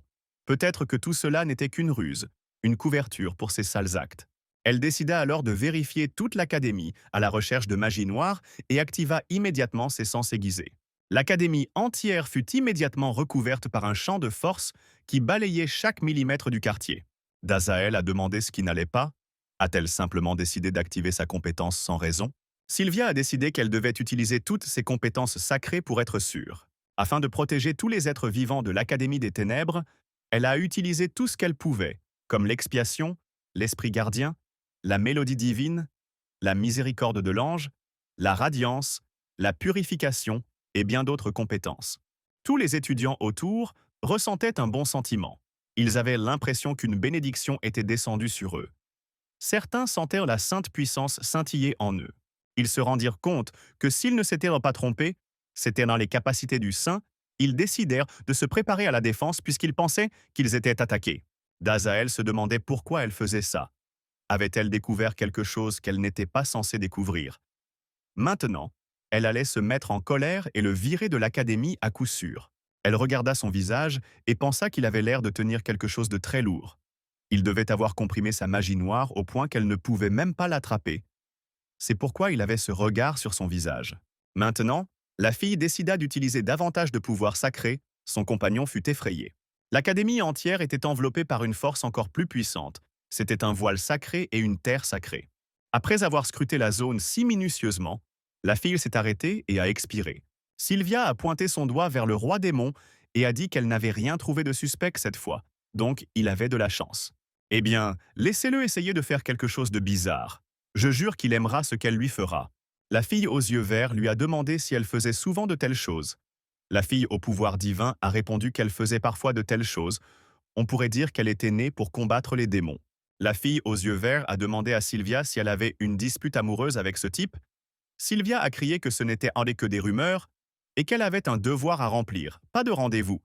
Peut-être que tout cela n'était qu'une ruse, une couverture pour ses sales actes. Elle décida alors de vérifier toute l'académie à la recherche de magie noire et activa immédiatement ses sens aiguisés. L'académie entière fut immédiatement recouverte par un champ de force qui balayait chaque millimètre du quartier. Dazael a demandé ce qui n'allait pas. A-t-elle simplement décidé d'activer sa compétence sans raison? Sylvia a décidé qu'elle devait utiliser toutes ses compétences sacrées pour être sûre. Afin de protéger tous les êtres vivants de l'Académie des Ténèbres, elle a utilisé tout ce qu'elle pouvait, comme l'expiation, l'esprit gardien, la mélodie divine, la miséricorde de l'ange, la radiance, la purification et bien d'autres compétences. Tous les étudiants autour ressentaient un bon sentiment. Ils avaient l'impression qu'une bénédiction était descendue sur eux. Certains sentèrent la sainte puissance scintiller en eux. Ils se rendirent compte que s'ils ne s'étaient pas trompés, c'était dans les capacités du saint, ils décidèrent de se préparer à la défense puisqu'ils pensaient qu'ils étaient attaqués. Dazaël se demandait pourquoi elle faisait ça. Avait-elle découvert quelque chose qu'elle n'était pas censée découvrir? Maintenant, elle allait se mettre en colère et le virer de l'académie à coup sûr. Elle regarda son visage et pensa qu'il avait l'air de tenir quelque chose de très lourd. Il devait avoir comprimé sa magie noire au point qu'elle ne pouvait même pas l'attraper. C'est pourquoi il avait ce regard sur son visage. Maintenant, la fille décida d'utiliser davantage de pouvoirs sacrés, son compagnon fut effrayé. L'académie entière était enveloppée par une force encore plus puissante. C'était un voile sacré et une terre sacrée. Après avoir scruté la zone si minutieusement, la fille s'est arrêtée et a expiré. Sylvia a pointé son doigt vers le roi démon et a dit qu'elle n'avait rien trouvé de suspect cette fois, donc il avait de la chance. Eh bien, laissez-le essayer de faire quelque chose de bizarre. Je jure qu'il aimera ce qu'elle lui fera. La fille aux yeux verts lui a demandé si elle faisait souvent de telles choses. La fille au pouvoir divin a répondu qu'elle faisait parfois de telles choses. On pourrait dire qu'elle était née pour combattre les démons. La fille aux yeux verts a demandé à Sylvia si elle avait une dispute amoureuse avec ce type. Sylvia a crié que ce n'était en que des rumeurs et qu'elle avait un devoir à remplir, pas de rendez-vous.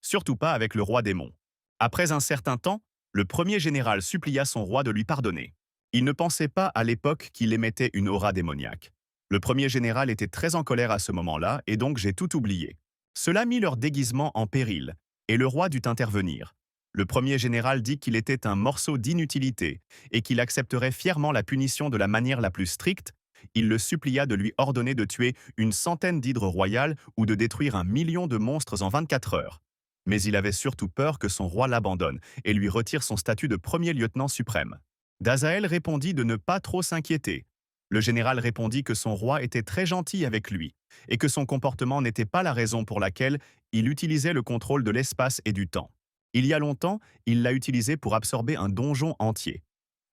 Surtout pas avec le roi démon. Après un certain temps, le premier général supplia son roi de lui pardonner. Il ne pensait pas à l'époque qu'il émettait une aura démoniaque. Le premier général était très en colère à ce moment-là et donc j'ai tout oublié. Cela mit leur déguisement en péril et le roi dut intervenir. Le premier général dit qu'il était un morceau d'inutilité et qu'il accepterait fièrement la punition de la manière la plus stricte. Il le supplia de lui ordonner de tuer une centaine d'hydres royales ou de détruire 1 million de monstres en 24 heures. Mais il avait surtout peur que son roi l'abandonne et lui retire son statut de premier lieutenant suprême. Dazaël répondit de ne pas trop s'inquiéter. Le général répondit que son roi était très gentil avec lui et que son comportement n'était pas la raison pour laquelle il utilisait le contrôle de l'espace et du temps. Il y a longtemps, il l'a utilisé pour absorber un donjon entier.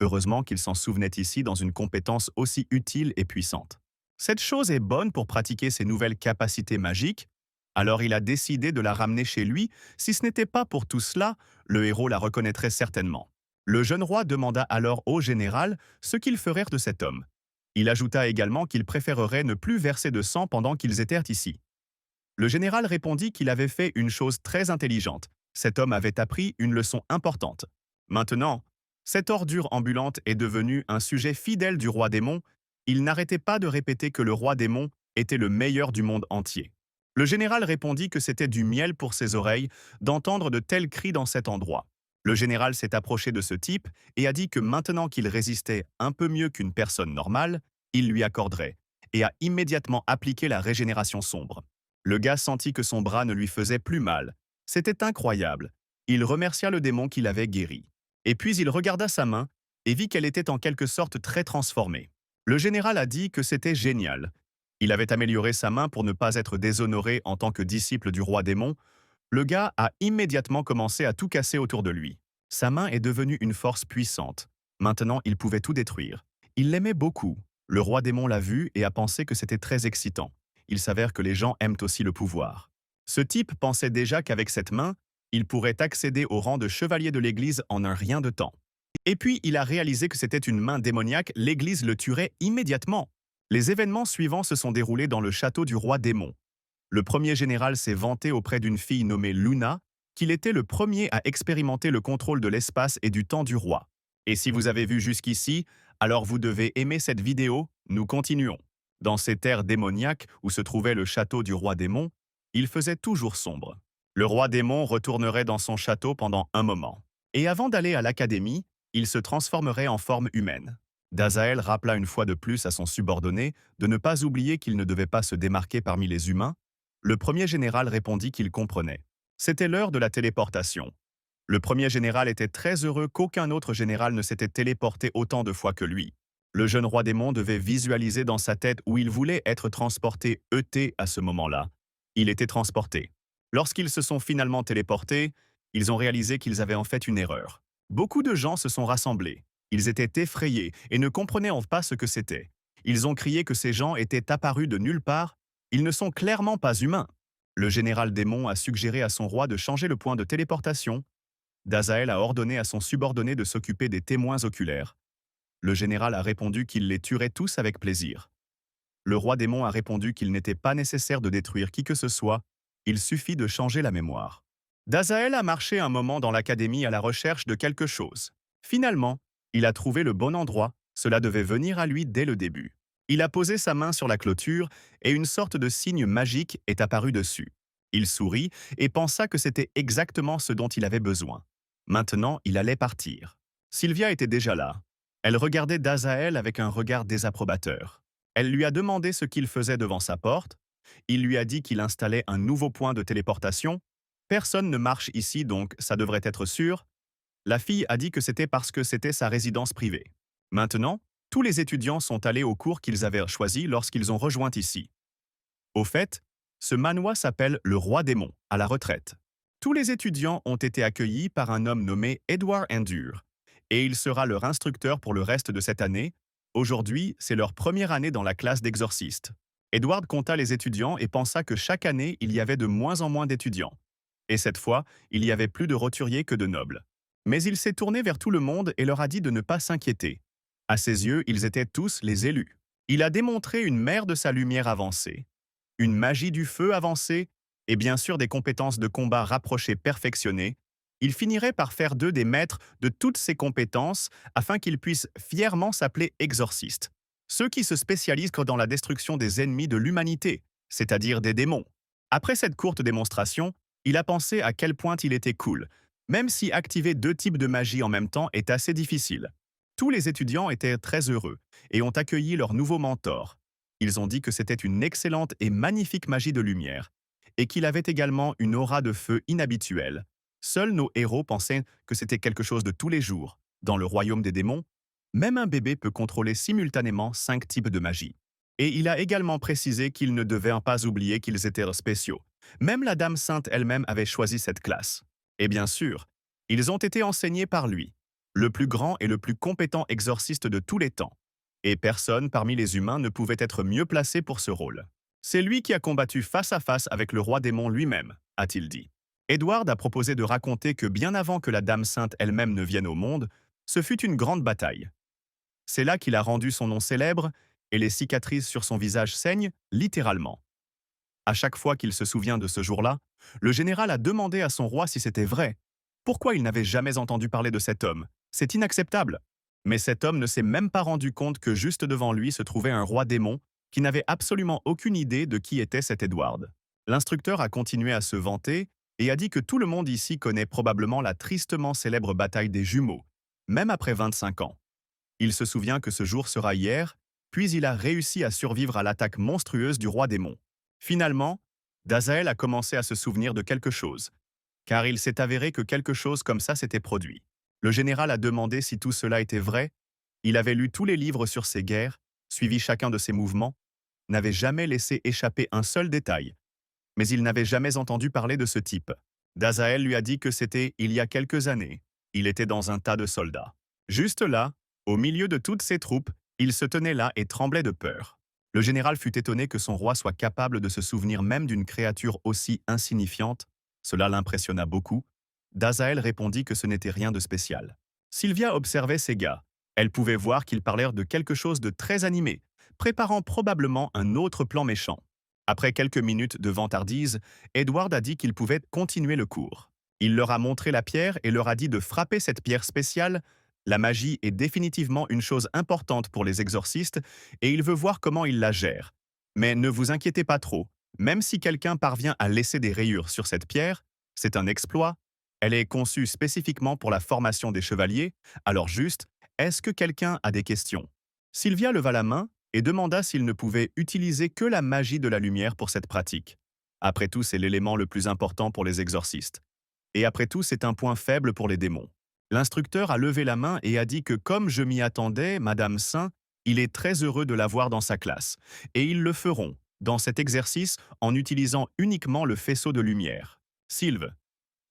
Heureusement qu'il s'en souvenait ici dans une compétence aussi utile et puissante. Cette chose est bonne pour pratiquer ses nouvelles capacités magiques, alors il a décidé de la ramener chez lui. Si ce n'était pas pour tout cela, le héros la reconnaîtrait certainement. Le jeune roi demanda alors au général ce qu'ils feraient de cet homme. Il ajouta également qu'il préférerait ne plus verser de sang pendant qu'ils étaient ici. Le général répondit qu'il avait fait une chose très intelligente. Cet homme avait appris une leçon importante. Maintenant, cette ordure ambulante est devenue un sujet fidèle du roi démon. Il n'arrêtait pas de répéter que le roi démon était le meilleur du monde entier. Le général répondit que c'était du miel pour ses oreilles d'entendre de tels cris dans cet endroit. Le général s'est approché de ce type et a dit que maintenant qu'il résistait un peu mieux qu'une personne normale, il lui accorderait, et a immédiatement appliqué la régénération sombre. Le gars sentit que son bras ne lui faisait plus mal. C'était incroyable. Il remercia le démon qui l'avait guéri. Et puis il regarda sa main et vit qu'elle était en quelque sorte très transformée. Le général a dit que c'était génial. Il avait amélioré sa main pour ne pas être déshonoré en tant que disciple du roi démon. Le gars a immédiatement commencé à tout casser autour de lui. Sa main est devenue une force puissante. Maintenant, il pouvait tout détruire. Il l'aimait beaucoup. Le roi démon l'a vu et a pensé que c'était très excitant. Il s'avère que les gens aiment aussi le pouvoir. Ce type pensait déjà qu'avec cette main, il pourrait accéder au rang de chevalier de l'Église en un rien de temps. Et puis, il a réalisé que c'était une main démoniaque, l'Église le tuerait immédiatement. Les événements suivants se sont déroulés dans le château du roi démon. Le premier général s'est vanté auprès d'une fille nommée Luna qu'il était le premier à expérimenter le contrôle de l'espace et du temps du roi. Et si vous avez vu jusqu'ici, alors vous devez aimer cette vidéo, nous continuons. Dans ces terres démoniaques où se trouvait le château du roi démon, il faisait toujours sombre. Le roi démon retournerait dans son château pendant un moment. Et avant d'aller à l'académie, il se transformerait en forme humaine. Dazaël rappela une fois de plus à son subordonné de ne pas oublier qu'il ne devait pas se démarquer parmi les humains. Le premier général répondit qu'il comprenait. C'était l'heure de la téléportation. Le premier général était très heureux qu'aucun autre général ne s'était téléporté autant de fois que lui. Le jeune roi démon devait visualiser dans sa tête où il voulait être transporté à ce moment-là. Il était transporté. Lorsqu'ils se sont finalement téléportés, ils ont réalisé qu'ils avaient en fait une erreur. Beaucoup de gens se sont rassemblés. Ils étaient effrayés et ne comprenaient pas ce que c'était. Ils ont crié que ces gens étaient apparus de nulle part Ils ne sont clairement pas humains. Le général démon a suggéré à son roi de changer le point de téléportation. Dazael a ordonné à son subordonné de s'occuper des témoins oculaires. Le général a répondu qu'il les tuerait tous avec plaisir. Le roi démon a répondu qu'il n'était pas nécessaire de détruire qui que ce soit, il suffit de changer la mémoire. Dazael a marché un moment dans l'académie à la recherche de quelque chose. Finalement, il a trouvé le bon endroit, cela devait venir à lui dès le début. Il a posé sa main sur la clôture et une sorte de signe magique est apparu dessus. Il sourit et pensa que c'était exactement ce dont il avait besoin. Maintenant, il allait partir. Sylvia était déjà là. Elle regardait Dazael avec un regard désapprobateur. Elle lui a demandé ce qu'il faisait devant sa porte. Il lui a dit qu'il installait un nouveau point de téléportation. Personne ne marche ici, donc ça devrait être sûr. La fille a dit que c'était parce que c'était sa résidence privée. Maintenant, tous les étudiants sont allés au cours qu'ils avaient choisi lorsqu'ils ont rejoint ici. Au fait, ce manoir s'appelle le Roi Démon, à la retraite. Tous les étudiants ont été accueillis par un homme nommé Edward Endure, et il sera leur instructeur pour le reste de cette année. Aujourd'hui, c'est leur première année dans la classe d'exorcistes. Edward compta les étudiants et pensa que chaque année, il y avait de moins en moins d'étudiants. Et cette fois, il y avait plus de roturiers que de nobles. Mais il s'est tourné vers tout le monde et leur a dit de ne pas s'inquiéter. À ses yeux, ils étaient tous les élus. Il a démontré une mer de sa lumière avancée, une magie du feu avancée, et bien sûr des compétences de combat rapprochées perfectionnées. Il finirait par faire d'eux des maîtres de toutes ces compétences afin qu'ils puissent fièrement s'appeler exorcistes. Ceux qui se spécialisent dans la destruction des ennemis de l'humanité, c'est-à-dire des démons. Après cette courte démonstration, il a pensé à quel point il était cool, même si activer deux types de magie en même temps est assez difficile. Tous les étudiants étaient très heureux et ont accueilli leur nouveau mentor. Ils ont dit que c'était une excellente et magnifique magie de lumière, et qu'il avait également une aura de feu inhabituelle. Seuls nos héros pensaient que c'était quelque chose de tous les jours. Dans le royaume des démons, même un bébé peut contrôler simultanément 5 types de magie. Et il a également précisé qu'ils ne devaient pas oublier qu'ils étaient spéciaux. Même la Dame Sainte elle-même avait choisi cette classe. Et bien sûr, ils ont été enseignés par lui, le plus grand et le plus compétent exorciste de tous les temps. Et personne parmi les humains ne pouvait être mieux placé pour ce rôle. C'est lui qui a combattu face à face avec le roi démon lui-même, a-t-il dit. Edward a proposé de raconter que bien avant que la Dame Sainte elle-même ne vienne au monde, ce fut une grande bataille. C'est là qu'il a rendu son nom célèbre, et les cicatrices sur son visage saignent, littéralement. À chaque fois qu'il se souvient de ce jour-là, le général a demandé à son roi si c'était vrai. Pourquoi il n'avait jamais entendu parler de cet homme? C'est inacceptable. Mais cet homme ne s'est même pas rendu compte que juste devant lui se trouvait un roi démon qui n'avait absolument aucune idée de qui était cet Edward. L'instructeur a continué à se vanter et a dit que tout le monde ici connaît probablement la tristement célèbre bataille des jumeaux, même après 25 ans. Il se souvient que ce jour sera hier, puis il a réussi à survivre à l'attaque monstrueuse du roi démon. Finalement, Dazael a commencé à se souvenir de quelque chose, car il s'est avéré que quelque chose comme ça s'était produit. Le général a demandé si tout cela était vrai. Il avait lu tous les livres sur ces guerres, suivi chacun de ses mouvements, n'avait jamais laissé échapper un seul détail. Mais il n'avait jamais entendu parler de ce type. Dazael lui a dit que c'était il y a quelques années. Il était dans un tas de soldats. Juste là, au milieu de toutes ses troupes, il se tenait là et tremblait de peur. Le général fut étonné que son roi soit capable de se souvenir même d'une créature aussi insignifiante. Cela l'impressionna beaucoup. Dazael répondit que ce n'était rien de spécial. Sylvia observait ces gars. Elle pouvait voir qu'ils parlèrent de quelque chose de très animé, préparant probablement un autre plan méchant. Après quelques minutes de vantardise, Edward a dit qu'il pouvait continuer le cours. Il leur a montré la pierre et leur a dit de frapper cette pierre spéciale. La magie est définitivement une chose importante pour les exorcistes et il veut voir comment ils la gèrent. Mais ne vous inquiétez pas trop, même si quelqu'un parvient à laisser des rayures sur cette pierre, c'est un exploit. Elle est conçue spécifiquement pour la formation des chevaliers, alors juste, est-ce que quelqu'un a des questions? Sylvia leva la main et demanda s'il ne pouvait utiliser que la magie de la lumière pour cette pratique. Après tout, c'est l'élément le plus important pour les exorcistes. Et après tout, c'est un point faible pour les démons. L'instructeur a levé la main et a dit que comme je m'y attendais, Madame Saint, il est très heureux de l'avoir dans sa classe. Et ils le feront, dans cet exercice, en utilisant uniquement le faisceau de lumière. Sylve,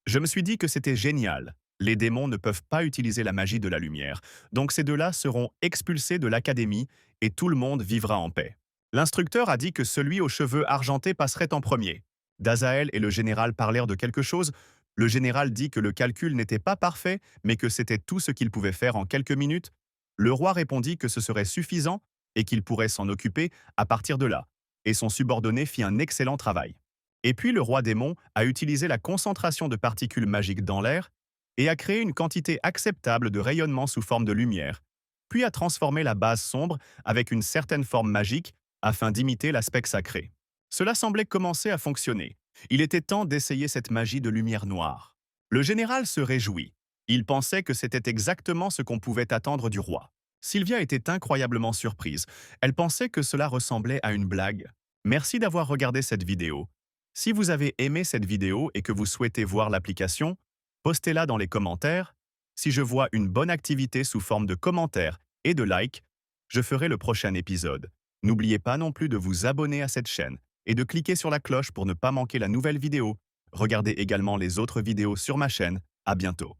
je me suis dit que c'était génial. Les démons ne peuvent pas utiliser la magie de la lumière, donc ces deux-là seront expulsés de l'académie et tout le monde vivra en paix. L'instructeur a dit que celui aux cheveux argentés passerait en premier. Dazael et le général parlèrent de quelque chose. Le général dit que le calcul n'était pas parfait, mais que c'était tout ce qu'il pouvait faire en quelques minutes. Le roi répondit que ce serait suffisant et qu'il pourrait s'en occuper à partir de là. Et son subordonné fit un excellent travail. Et puis le roi démon a utilisé la concentration de particules magiques dans l'air et a créé une quantité acceptable de rayonnement sous forme de lumière, puis a transformé la base sombre avec une certaine forme magique afin d'imiter l'aspect sacré. Cela semblait commencer à fonctionner. Il était temps d'essayer cette magie de lumière noire. Le général se réjouit. Il pensait que c'était exactement ce qu'on pouvait attendre du roi. Sylvia était incroyablement surprise. Elle pensait que cela ressemblait à une blague. Merci d'avoir regardé cette vidéo. Si vous avez aimé cette vidéo et que vous souhaitez voir l'application, postez-la dans les commentaires. Si je vois une bonne activité sous forme de commentaires et de likes, je ferai le prochain épisode. N'oubliez pas non plus de vous abonner à cette chaîne et de cliquer sur la cloche pour ne pas manquer la nouvelle vidéo. Regardez également les autres vidéos sur ma chaîne. À bientôt.